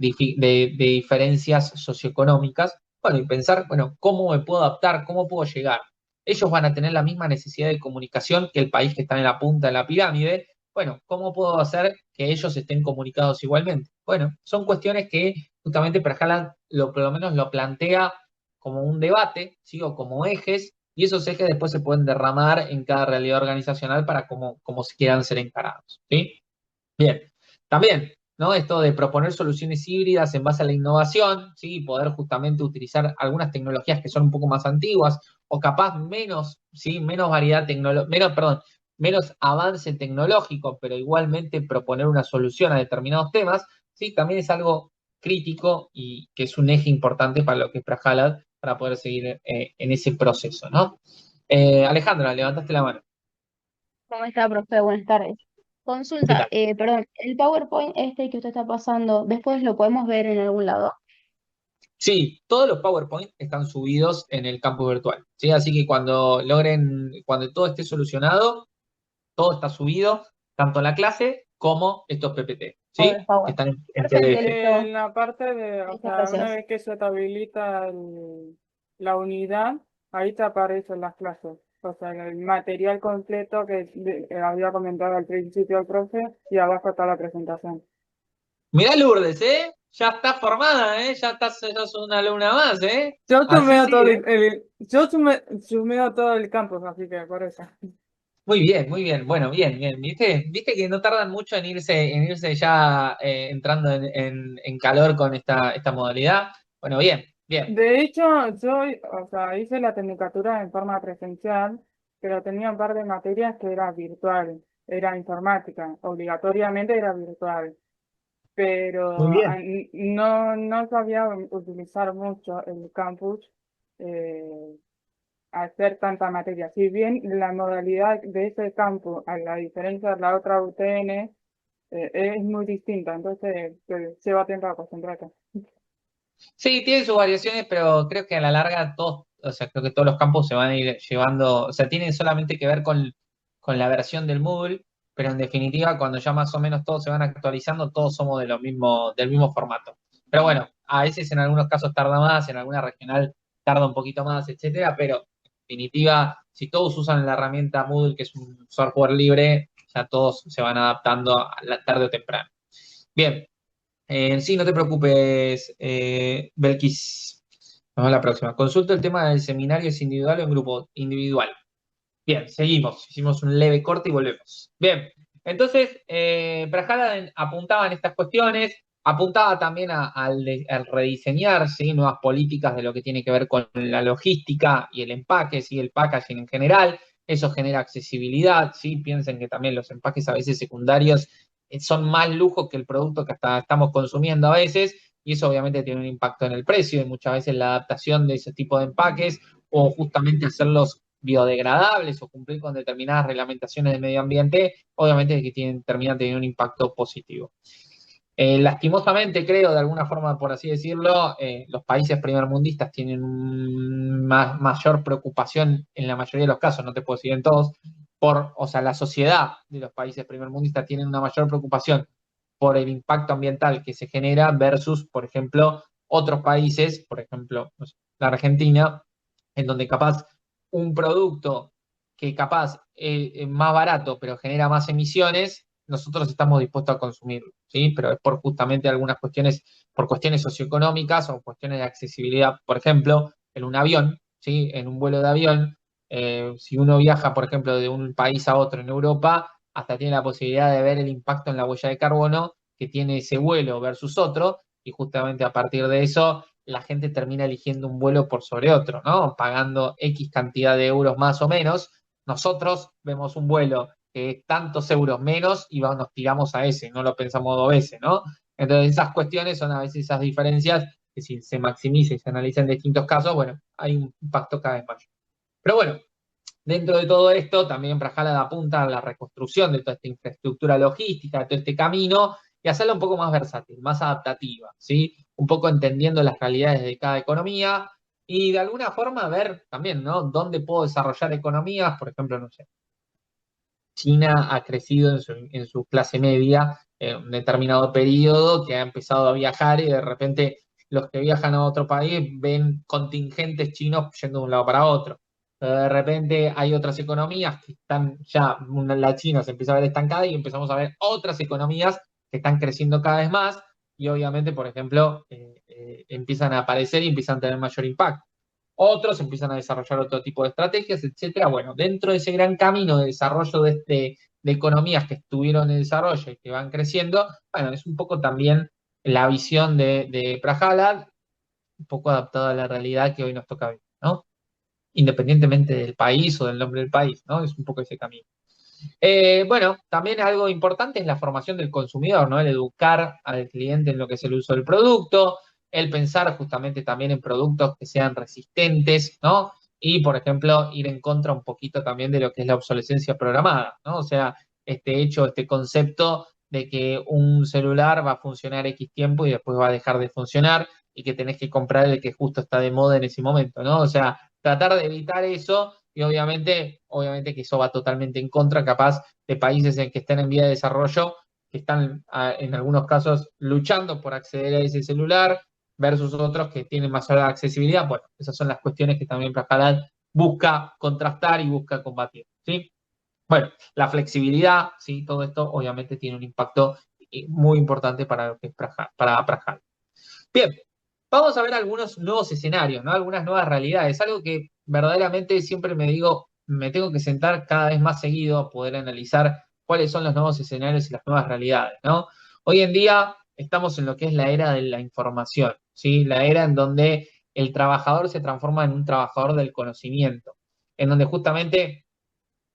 diferencias socioeconómicas, bueno, y pensar, bueno, ¿cómo me puedo adaptar? ¿Cómo puedo llegar? Ellos van a tener la misma necesidad de comunicación que el país que está en la punta de la pirámide. Bueno, ¿cómo puedo hacer que ellos estén comunicados igualmente? Bueno, son cuestiones que justamente Prajalan por lo menos lo plantea como un debate, ¿sí? O como ejes, y esos ejes después se pueden derramar en cada realidad organizacional para cómo se quieran ser encarados, ¿sí? Bien, también, ¿no? Esto de proponer soluciones híbridas en base a la innovación, ¿sí? Poder justamente utilizar algunas tecnologías que son un poco más antiguas o capaz menos, ¿sí? Menos variedad tecnológica, menos avance tecnológico, pero igualmente proponer una solución a determinados temas, ¿sí? También es algo crítico y que es un eje importante para lo que es Prajalad, para poder seguir en ese proceso, ¿no? Alejandra, levantaste la mano. ¿Cómo está, profe? Buenas tardes. ¿Qué Consulta, tal? perdón, el PowerPoint este que usted está pasando, ¿después lo podemos ver en algún lado? Sí, todos los PowerPoint están subidos en el campus virtual, ¿sí? Así que cuando todo esté solucionado, todo está subido, tanto la clase como estos PPT, O los ¿sí? Que Power. están en Perfecto, PDF. listo. En la parte de, o Listo, sea, una gracias. vez que se te habilita la unidad, ahí te aparecen las clases. O sea, el material completo que había comentado al principio el profe y abajo está la presentación. Mirá Lourdes, ¿eh? Ya estás formada, ¿eh? Ya sos una alumna más, ¿eh? Yo Así sumeo sí, todo ¿eh? sumeo todo el campus, así que por eso. Muy bien, muy bien. Bueno, bien, bien. ¿Viste que no tardan mucho en irse ya entrando en calor con esta modalidad? Bueno, bien, bien. De hecho, yo, o sea, hice la tecnicatura en forma presencial, pero tenía un par de materias que era virtual, era informática, obligatoriamente era virtual, Muy pero bien. no sabía utilizar mucho el campus eh, hacer tanta materia. Si bien la modalidad de ese campus, a la diferencia de la otra UTN, es muy distinta, entonces lleva tiempo a acostumbrarte. Sí, tiene sus variaciones, pero creo que a la larga todos, o sea, creo que todos los campos se van a ir llevando, o sea, tienen solamente que ver con la versión del Moodle, pero en definitiva, cuando ya más o menos todos se van actualizando, todos somos del mismo formato. Pero bueno, a veces en algunos casos tarda más, en alguna regional tarda un poquito más, etcétera, pero en definitiva, si todos usan la herramienta Moodle, que es un software libre, ya todos se van adaptando a la tarde o temprano. Bien. Sí, no te preocupes, Belkis. Vamos a la próxima. Consulta el tema del seminario, ¿es individual o en grupo individual? Bien, seguimos. Hicimos un leve corte y volvemos. Bien, entonces, Prajalad apuntaba en estas cuestiones, apuntaba también al rediseñar, ¿sí? Nuevas políticas de lo que tiene que ver con la logística y el empaque, ¿sí? El packaging en general. Eso genera accesibilidad, ¿sí? Piensen que también los empaques a veces secundarios son más lujo que el producto que hasta estamos consumiendo a veces, y eso obviamente tiene un impacto en el precio y muchas veces la adaptación de ese tipo de empaques o justamente hacerlos biodegradables o cumplir con determinadas reglamentaciones de medio ambiente, obviamente que terminan teniendo un impacto positivo. Lastimosamente, creo, de alguna forma, por así decirlo, los países primermundistas tienen mayor preocupación en la mayoría de los casos, no te puedo decir en todos, o sea, la sociedad de los países primermundistas tiene una mayor preocupación por el impacto ambiental que se genera versus, por ejemplo, otros países, por ejemplo, no sé, la Argentina, en donde capaz un producto que capaz es más barato pero genera más emisiones, nosotros estamos dispuestos a consumirlo, ¿sí? Pero es por justamente algunas cuestiones, por cuestiones socioeconómicas o cuestiones de accesibilidad. Por ejemplo, en un avión, ¿sí? En un vuelo de avión, si uno viaja, por ejemplo, de un país a otro en Europa, hasta tiene la posibilidad de ver el impacto en la huella de carbono que tiene ese vuelo versus otro, y justamente a partir de eso la gente termina eligiendo un vuelo por sobre otro, ¿no? Pagando X cantidad de euros más o menos. Nosotros vemos un vuelo que es tantos euros menos y nos tiramos a ese, no lo pensamos dos veces, ¿no? Entonces esas cuestiones son a veces esas diferencias que si se maximiza y se analiza en distintos casos, bueno, hay un impacto cada vez mayor. Pero bueno, dentro de todo esto, también Prajalad apunta a la reconstrucción de toda esta infraestructura logística, de todo este camino, y hacerla un poco más versátil, más adaptativa, ¿sí? Un poco entendiendo las realidades de cada economía y de alguna forma ver también, ¿no? ¿Dónde puedo desarrollar economías? Por ejemplo, no sé, China ha crecido en su clase media en un determinado periodo, que ha empezado a viajar y de repente los que viajan a otro país ven contingentes chinos yendo de un lado para otro. Pero de repente hay otras economías que están ya, la China se empieza a ver estancada y empezamos a ver otras economías que están creciendo cada vez más y obviamente, por ejemplo, empiezan a aparecer y empiezan a tener mayor impacto. Otros empiezan a desarrollar otro tipo de estrategias, etcétera. Bueno, dentro de ese gran camino de desarrollo de economías que estuvieron en desarrollo y que van creciendo, bueno, es un poco también la visión de Prahalad, un poco adaptada a la realidad que hoy nos toca vivir, ¿no? Independientemente del país o del nombre del país, ¿no? Es un poco ese camino. Bueno, también algo importante es la formación del consumidor, ¿no? El educar al cliente en lo que es el uso del producto, el pensar justamente también en productos que sean resistentes, ¿no? Y, por ejemplo, ir en contra un poquito también de lo que es la obsolescencia programada, ¿no? O sea, este concepto de que un celular va a funcionar X tiempo y después va a dejar de funcionar y que tenés que comprar el que justo está de moda en ese momento, ¿no? O sea, tratar de evitar eso y obviamente que eso va totalmente en contra, capaz, de países en que estén en vía de desarrollo, que están en algunos casos luchando por acceder a ese celular, versus otros que tienen más accesibilidad. Bueno, esas son las cuestiones que también Prahalad busca contrastar y busca combatir, ¿sí? Bueno, la flexibilidad, ¿sí? Todo esto obviamente tiene un impacto muy importante para lo que es para Prahalad. Bien, vamos a ver algunos nuevos escenarios, ¿no? Algunas nuevas realidades, algo que verdaderamente siempre me digo, me tengo que sentar cada vez más seguido a poder analizar cuáles son los nuevos escenarios y las nuevas realidades, ¿no? Hoy en día estamos en lo que es la era de la información, ¿sí? La era en donde el trabajador se transforma en un trabajador del conocimiento, en donde justamente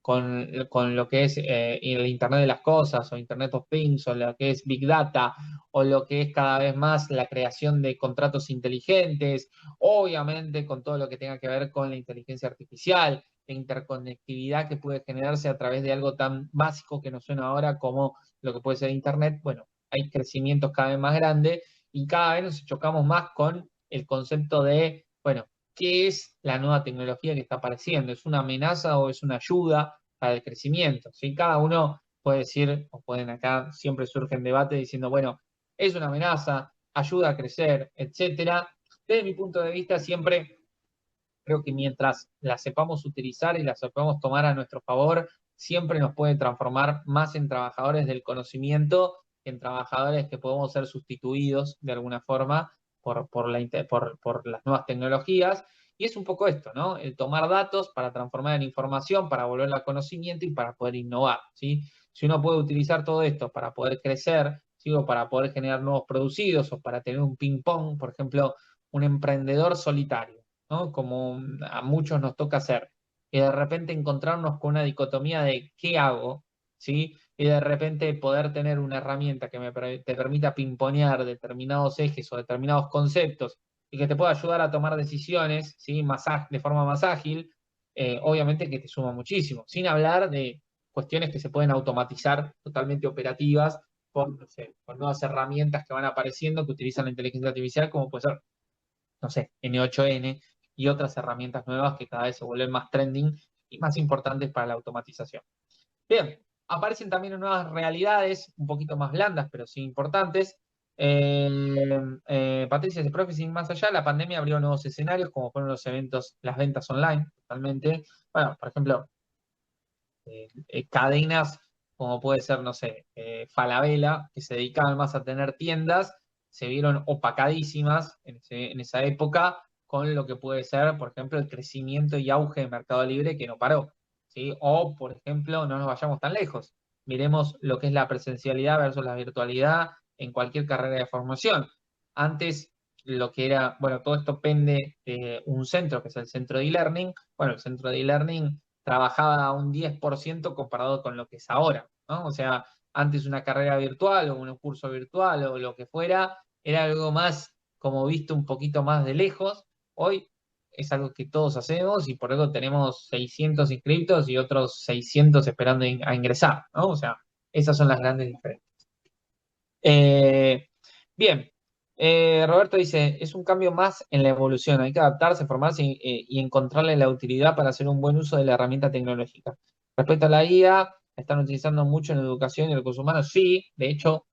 con lo que es el Internet de las cosas o Internet of Things o lo que es Big Data o lo que es cada vez más la creación de contratos inteligentes, obviamente con todo lo que tenga que ver con la inteligencia artificial, la interconectividad que puede generarse a través de algo tan básico que nos suena ahora como lo que puede ser Internet. Bueno, hay crecimientos cada vez más grandes y cada vez nos chocamos más con el concepto de, bueno, ¿qué es la nueva tecnología que está apareciendo? ¿Es una amenaza o es una ayuda para el crecimiento? ¿Sí? Cada uno puede decir, o pueden acá, siempre surgen debates diciendo, bueno, es una amenaza, ayuda a crecer, etcétera. Desde mi punto de vista, siempre creo que mientras la sepamos utilizar y la sepamos tomar a nuestro favor, siempre nos puede transformar más en trabajadores del conocimiento que en trabajadores que podemos ser sustituidos de alguna forma por las nuevas tecnologías. Y es un poco esto, ¿no? El tomar datos para transformar en información, para volverla a conocimiento y para poder innovar, ¿sí? Si uno puede utilizar todo esto para poder crecer, ¿sí? O para poder generar nuevos producidos o para tener un ping-pong, por ejemplo, un emprendedor solitario, ¿no? Como a muchos nos toca hacer, y de repente encontrarnos con una dicotomía de qué hago, ¿sí? Y de repente poder tener una herramienta que te permita pimponear determinados ejes o determinados conceptos y que te pueda ayudar a tomar decisiones, ¿sí? De forma más ágil, obviamente que te suma muchísimo, sin hablar de cuestiones que se pueden automatizar totalmente operativas no sé, con nuevas herramientas que van apareciendo que utilizan la inteligencia artificial, como puede ser, no sé, N8N y otras herramientas nuevas que cada vez se vuelven más trending y más importantes para la automatización. Bien, aparecen también nuevas realidades, un poquito más blandas, pero sí importantes. Patricia dice, profe, sin más allá, la pandemia abrió nuevos escenarios, como fueron los eventos, las ventas online, totalmente. Bueno, por ejemplo, cadenas como puede ser, no sé, Falabella, que se dedicaban más a tener tiendas, se vieron opacadísimas en esa época con lo que puede ser, por ejemplo, el crecimiento y auge de Mercado Libre que no paró, ¿sí? O, por ejemplo, no nos vayamos tan lejos, miremos lo que es la presencialidad versus la virtualidad en cualquier carrera de formación. Antes, lo que era, bueno, todo esto pende de un centro, que es el centro de e-learning. Bueno, el centro de e-learning trabajaba a un 10% comparado con lo que es ahora, ¿no? O sea, antes una carrera virtual o un curso virtual o lo que fuera, era algo más como visto un poquito más de lejos. Hoy es algo que todos hacemos y por eso tenemos 600 inscriptos y otros 600 esperando a ingresar, ¿no? O sea, esas son las grandes diferencias. Bien, Roberto dice, es un cambio más en la evolución, hay que adaptarse, formarse y encontrarle la utilidad para hacer un buen uso de la herramienta tecnológica. Respecto a la IA, la están utilizando mucho en educación y recursos humanos, sí, de hecho,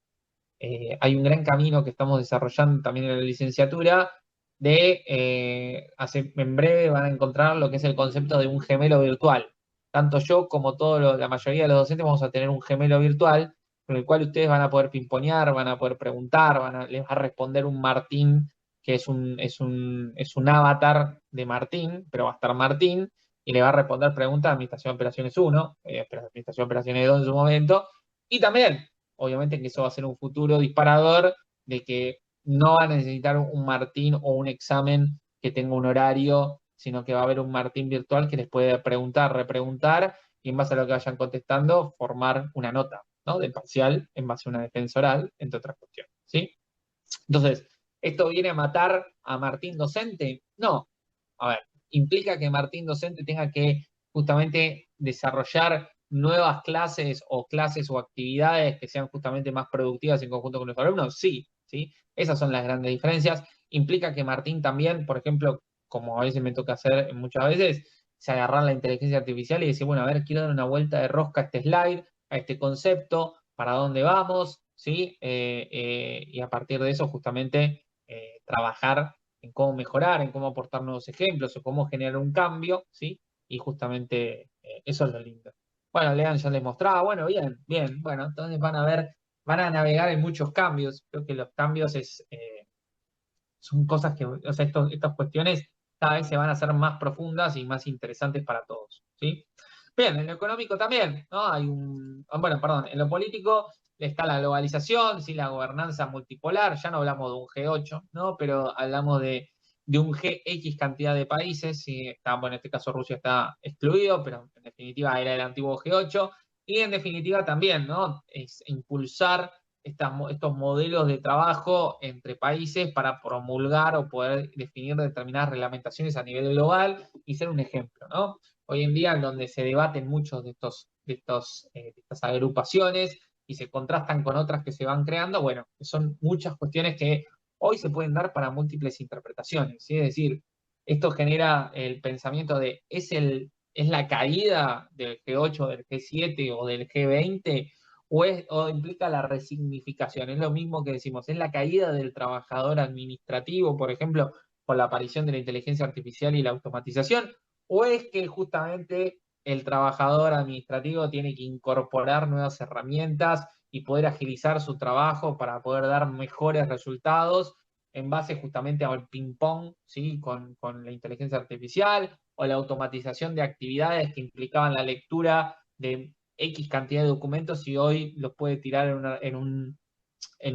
hay un gran camino que estamos desarrollando también en la licenciatura en breve van a encontrar lo que es el concepto de un gemelo virtual. Tanto yo como la mayoría de los docentes vamos a tener un gemelo virtual con el cual ustedes van a poder pimponear, van a poder preguntar, les va a responder un Martín, que es un avatar de Martín, pero va a estar Martín, y le va a responder preguntas de Administración de Operaciones 1, pero Administración de Operaciones 2 en su momento, y también, obviamente que eso va a ser un futuro disparador de que no va a necesitar un Martín o un examen que tenga un horario, sino que va a haber un Martín virtual que les puede preguntar, repreguntar, y en base a lo que vayan contestando, formar una nota, ¿no? De parcial en base a una defensa oral, entre otras cuestiones, ¿sí? Entonces, ¿esto viene a matar a Martín docente? No. A ver, implica que Martín docente tenga que justamente desarrollar nuevas clases o actividades que sean justamente más productivas en conjunto con los alumnos. Sí, ¿sí? Esas son las grandes diferencias. Implica que Martín también, por ejemplo, como a veces me toca hacer muchas veces, se agarrar la inteligencia artificial y decir, bueno, a ver, quiero dar una vuelta de rosca a este slide, a este concepto, para dónde vamos, ¿sí? Y a partir de eso justamente trabajar en cómo mejorar, en cómo aportar nuevos ejemplos o cómo generar un cambio, ¿sí? Y justamente eso es lo lindo. Bueno, Lean ya les mostraba, bueno, bien, bien, bueno, entonces van a navegar en muchos cambios. Creo que los cambios son cosas que, o sea, estas cuestiones cada vez se van a hacer más profundas y más interesantes para todos, ¿sí? Bien, en lo económico también, ¿no? Bueno, perdón, en lo político está la globalización, ¿sí? La gobernanza multipolar, ya no hablamos de un G8, ¿no? Pero hablamos de un GX cantidad de países, ¿sí? Bueno, en este caso Rusia está excluido, pero en definitiva era el antiguo G8, y en definitiva también, ¿no? Es impulsar estos modelos de trabajo entre países para promulgar o poder definir determinadas reglamentaciones a nivel global y ser un ejemplo, ¿no? Hoy en día, en donde se debaten muchos de estas agrupaciones y se contrastan con otras que se van creando, bueno, son muchas cuestiones que hoy se pueden dar para múltiples interpretaciones, ¿sí? Es decir, esto genera el pensamiento de, ¿es la caída del G8, del G7 o del G20? O implica la resignificación. Es lo mismo que decimos, es la caída del trabajador administrativo, por ejemplo, con la aparición de la inteligencia artificial y la automatización, o es que justamente el trabajador administrativo tiene que incorporar nuevas herramientas y poder agilizar su trabajo para poder dar mejores resultados en base justamente al ping-pong, ¿sí? Con la inteligencia artificial o la automatización de actividades que implicaban la lectura de X cantidad de documentos y hoy los puede tirar en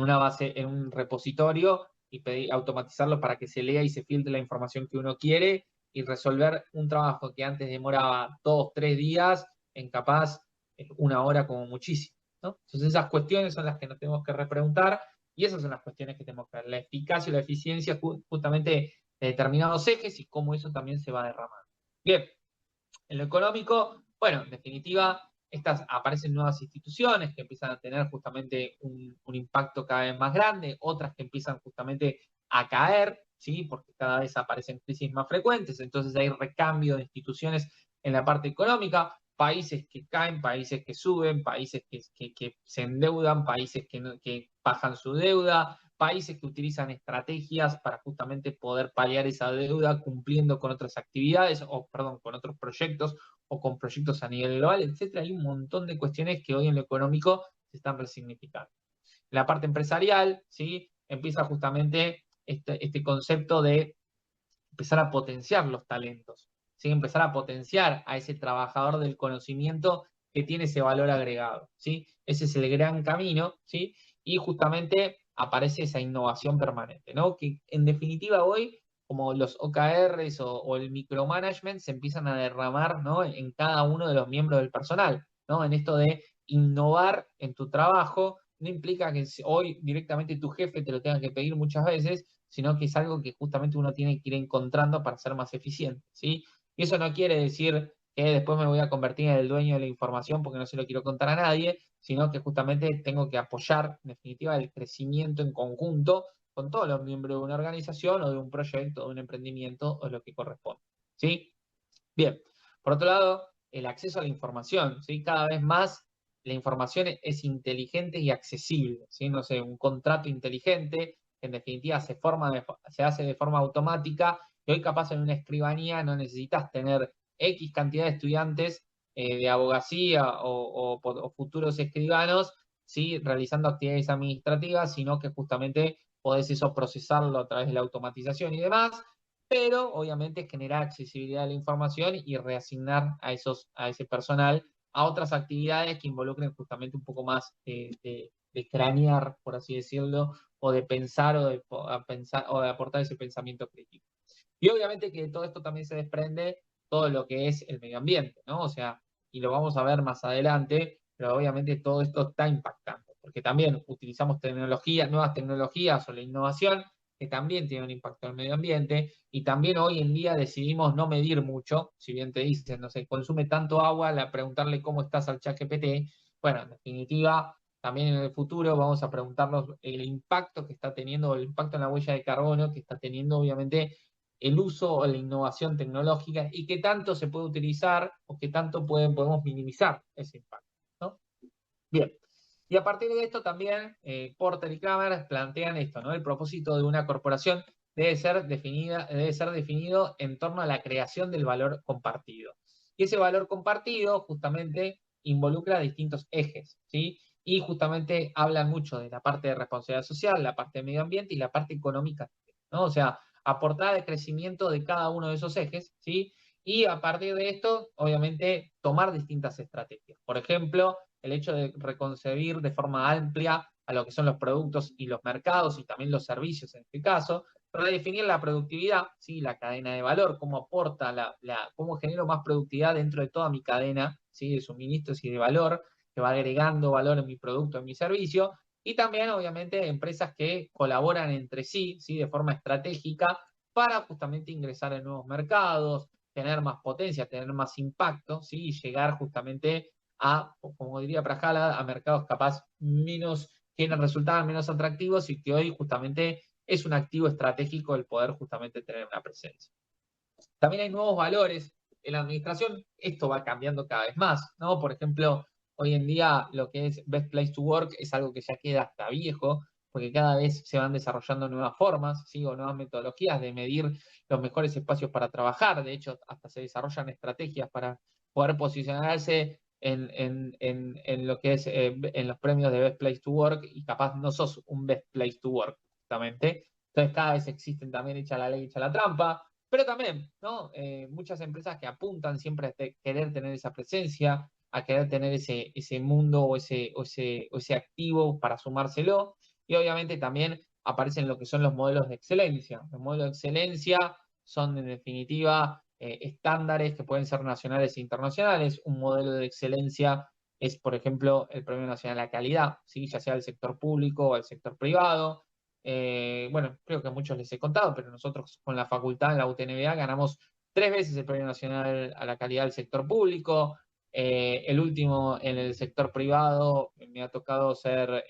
una base, en un repositorio y automatizarlo para que se lea y se filtre la información que uno quiere y resolver un trabajo que antes demoraba 2, 3 días en capaz una hora como muchísimo, ¿no? Entonces esas cuestiones son las que nos tenemos que repreguntar y esas son las cuestiones que tenemos que ver, la eficacia y la eficiencia justamente de determinados ejes y cómo eso también se va derramando. Bien, en lo económico, bueno, en definitiva, aparecen nuevas instituciones que empiezan a tener justamente un impacto cada vez más grande, otras que empiezan justamente a caer, ¿sí? Porque cada vez aparecen crisis más frecuentes, entonces hay recambio de instituciones en la parte económica, países que caen, países que suben, países que se endeudan, países que bajan su deuda, países que utilizan estrategias para justamente poder paliar esa deuda cumpliendo con otras actividades, o perdón, con otros proyectos o con proyectos a nivel global, etcétera. Hay un montón de cuestiones que hoy en lo económico se están resignificando. En la parte empresarial, ¿sí? Empieza justamente este concepto de empezar a potenciar los talentos, ¿sí? Empezar a potenciar a ese trabajador del conocimiento que tiene ese valor agregado, ¿sí? Ese es el gran camino, ¿sí? Y justamente aparece esa innovación permanente, ¿no? Que en definitiva hoy, como los OKRs o el micromanagement se empiezan a derramar, ¿no? En cada uno de los miembros del personal, ¿no? En esto de innovar en tu trabajo, no implica que hoy directamente tu jefe te lo tenga que pedir muchas veces, sino que es algo que justamente uno tiene que ir encontrando para ser más eficiente, ¿sí? Y eso no quiere decir que después me voy a convertir en el dueño de la información porque no se lo quiero contar a nadie, sino que justamente tengo que apoyar, en definitiva, el crecimiento en conjunto con todos los miembros de una organización o de un proyecto, de un emprendimiento o lo que corresponde, ¿sí? Bien, por otro lado, el acceso a la información, ¿sí? Cada vez más la información es inteligente y accesible, ¿sí? No sé, un contrato inteligente, que en definitiva se hace de forma automática, y hoy capaz en una escribanía no necesitas tener X cantidad de estudiantes de abogacía o futuros escribanos, ¿sí? Realizando actividades administrativas, sino que justamente podés eso procesarlo a través de la automatización y demás, pero obviamente generar accesibilidad a la información y reasignar a ese personal a otras actividades que involucren justamente un poco más de cranear, por así decirlo, o de pensar pensar o de aportar ese pensamiento crítico. Y obviamente que de todo esto también se desprende todo lo que es el medio ambiente, ¿no? O sea, y lo vamos a ver más adelante, pero obviamente todo esto está impactando, porque también utilizamos nuevas tecnologías o la innovación que también tiene un impacto en el medio ambiente, y también hoy en día decidimos no medir mucho, si bien te dicen, no sé, consume tanto agua, preguntarle cómo estás al ChatGPT, bueno, en definitiva, también en el futuro vamos a preguntarnos el impacto que está teniendo, el impacto en la huella de carbono que está teniendo, obviamente, el uso o la innovación tecnológica y qué tanto se puede utilizar o qué tanto podemos minimizar ese impacto, ¿no? Bien. Y a partir de esto también Porter y Kramer plantean esto, ¿no? El propósito de una corporación debe ser definido en torno a la creación del valor compartido. Y ese valor compartido justamente involucra distintos ejes, ¿sí? Y justamente hablan mucho de la parte de responsabilidad social, la parte de medio ambiente y la parte económica, ¿no? O sea, aportar al crecimiento de cada uno de esos ejes, ¿sí? Y a partir de esto, obviamente, tomar distintas estrategias. Por ejemplo, el hecho de reconcebir de forma amplia a lo que son los productos y los mercados y también los servicios en este caso, redefinir la productividad, ¿sí? La cadena de valor, cómo aporta, cómo genero más productividad dentro de toda mi cadena, ¿sí? De suministros y de valor, que va agregando valor en mi producto, en mi servicio, y también obviamente empresas que colaboran entre sí, ¿sí? De forma estratégica para justamente ingresar en nuevos mercados, tener más potencia, tener más impacto, ¿sí? Y llegar justamente a, como diría Prajala, a mercados capaz que nos resultaban menos atractivos y que hoy justamente es un activo estratégico el poder justamente tener una presencia. También hay nuevos valores en la administración, esto va cambiando cada vez más, ¿no? Por ejemplo, hoy en día lo que es Best Place to Work es algo que ya queda hasta viejo, porque cada vez se van desarrollando nuevas formas, ¿sí? O nuevas metodologías de medir los mejores espacios para trabajar. De hecho, hasta se desarrollan estrategias para poder posicionarse en lo que es en los premios de Best Place to Work, y capaz no sos un Best Place to Work, justamente. Entonces cada vez existen también, echa la ley, echa la trampa, pero también, ¿no? Muchas empresas que apuntan siempre a querer tener esa presencia, a querer tener ese mundo o ese activo para sumárselo, y obviamente también aparecen lo que son los modelos de excelencia. Los modelos de excelencia son, en definitiva, estándares que pueden ser nacionales e internacionales. Un modelo de excelencia es, por ejemplo, el Premio Nacional a la Calidad, ¿sí? Ya sea del sector público o del sector privado. Bueno, creo que a muchos les he contado, pero nosotros con la facultad en la UTNBA ganamos 3 veces el Premio Nacional a la Calidad del sector público. El último en el sector privado me ha tocado ser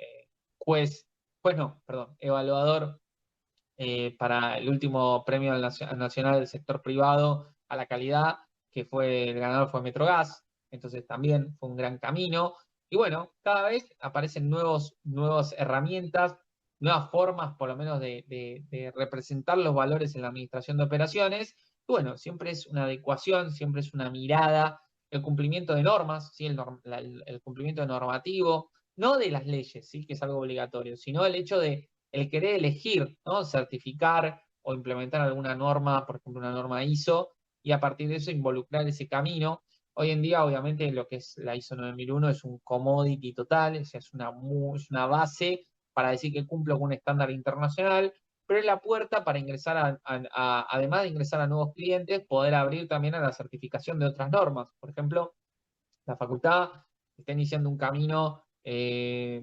juez no, perdón, evaluador para el último premio nacional del sector privado a la calidad, que el ganador fue Metrogas, entonces también fue un gran camino. Y bueno, cada vez aparecen nuevas herramientas, nuevas formas por lo menos de representar los valores en la administración de operaciones. Y bueno, siempre es una adecuación, siempre es una mirada, el cumplimiento de normas, ¿sí? El cumplimiento normativo, no de las leyes, ¿sí? Que es algo obligatorio, sino el hecho de el querer elegir, ¿no? Certificar o implementar alguna norma, por ejemplo, una norma ISO, y a partir de eso involucrar ese camino. Hoy en día, obviamente, lo que es la ISO 9001 es un commodity total, o sea, es una base para decir que cumplo con un estándar internacional, pero es la puerta para ingresar además de ingresar a nuevos clientes, poder abrir también a la certificación de otras normas. Por ejemplo, la facultad está iniciando un camino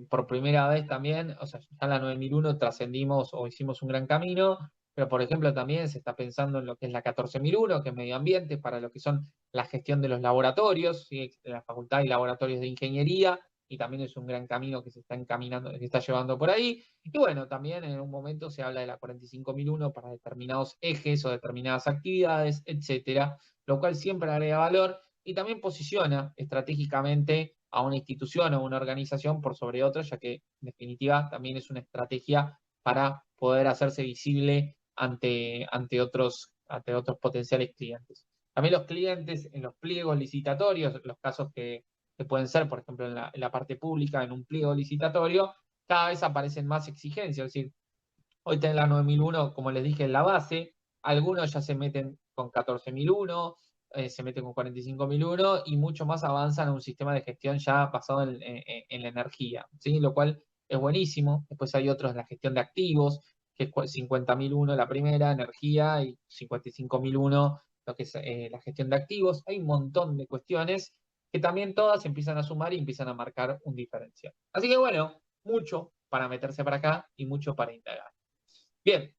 por primera vez también, o sea, ya en la 9001 trascendimos o hicimos un gran camino, pero por ejemplo también se está pensando en lo que es la 14001, que es medio ambiente, para lo que son la gestión de los laboratorios, ¿sí? En la facultad hay laboratorios de ingeniería, y también es un gran camino que se está encaminando, que se está llevando por ahí. Y bueno, también en un momento se habla de la 45001 para determinados ejes o determinadas actividades, etcétera, lo cual siempre agrega valor y también posiciona estratégicamente a una institución o una organización por sobre otra, ya que en definitiva también es una estrategia para poder hacerse visible ante otros potenciales clientes. También los clientes en los pliegos licitatorios, los casos que pueden ser, por ejemplo, en la parte pública, en un pliego licitatorio, cada vez aparecen más exigencias. Es decir, hoy tenés la 9001, como les dije, en la base, algunos ya se meten con 14001, se meten con 45001 y mucho más avanzan a un sistema de gestión ya basado en la energía, ¿sí? Lo cual es buenísimo. Después hay otros en la gestión de activos, que es 50001 la primera, energía, y 55001 lo que es la gestión de activos. Hay un montón de cuestiones que también todas empiezan a sumar y empiezan a marcar un diferencial. Así que bueno, mucho para meterse para acá y mucho para indagar. Bien,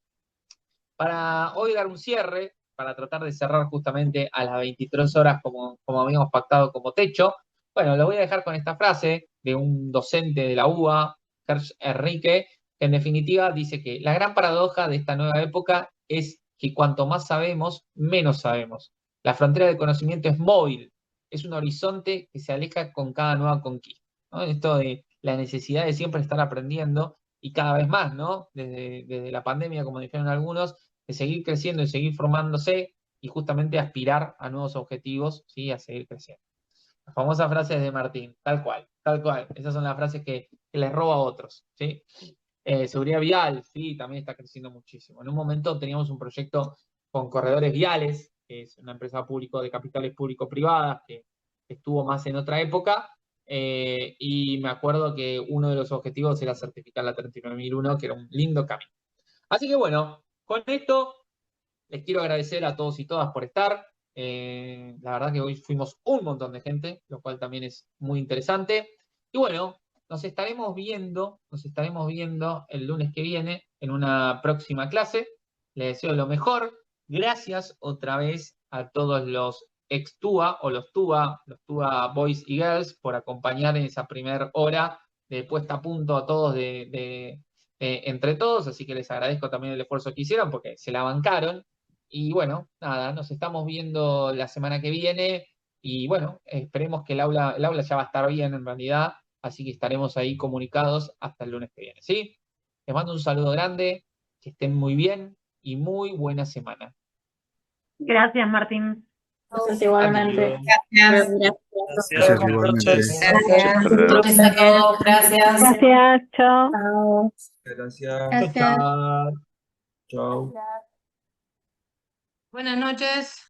para hoy dar un cierre, para tratar de cerrar justamente a las 23 horas como habíamos pactado como techo, bueno, lo voy a dejar con esta frase de un docente de la UBA, Serge Enrique, que en definitiva dice que la gran paradoja de esta nueva época es que cuanto más sabemos, menos sabemos. La frontera del conocimiento es móvil, es un horizonte que se aleja con cada nueva conquista, ¿no? Esto de la necesidad de siempre estar aprendiendo y cada vez más, ¿no? Desde la pandemia, como dijeron algunos, de seguir creciendo y seguir formándose y justamente aspirar a nuevos objetivos, ¿sí? A seguir creciendo. Las famosas frases de Martín, tal cual, tal cual. Esas son las frases que les roba a otros, ¿sí? Seguridad vial, sí, también está creciendo muchísimo. En un momento teníamos un proyecto con Corredores Viales, que es una empresa público de capitales público-privadas que estuvo más en otra época, y me acuerdo que uno de los objetivos era certificar la 39001, que era un lindo camino. Así que bueno, con esto les quiero agradecer a todos y todas por estar. La verdad que hoy fuimos un montón de gente, lo cual también es muy interesante. Y bueno, nos estaremos viendo el lunes que viene en una próxima clase. Les deseo lo mejor. Gracias otra vez a todos los ex-TUA o los TUA Boys y Girls por acompañar en esa primera hora de puesta a punto a todos entre todos, así que les agradezco también el esfuerzo que hicieron porque se la bancaron. Y bueno, nada, nos estamos viendo la semana que viene y bueno, esperemos que el aula ya va a estar bien en realidad, así que estaremos ahí comunicados hasta el lunes que viene, ¿sí? Les mando un saludo grande, que estén muy bien y muy buena semana. Gracias, Martín. Gracias igualmente. Gracias. Gracias igualmente. Gracias. Noches a todos. Gracias. Gracias, chao. Chao. Gracias. Gracias. Chao. Gracias. Buenas noches.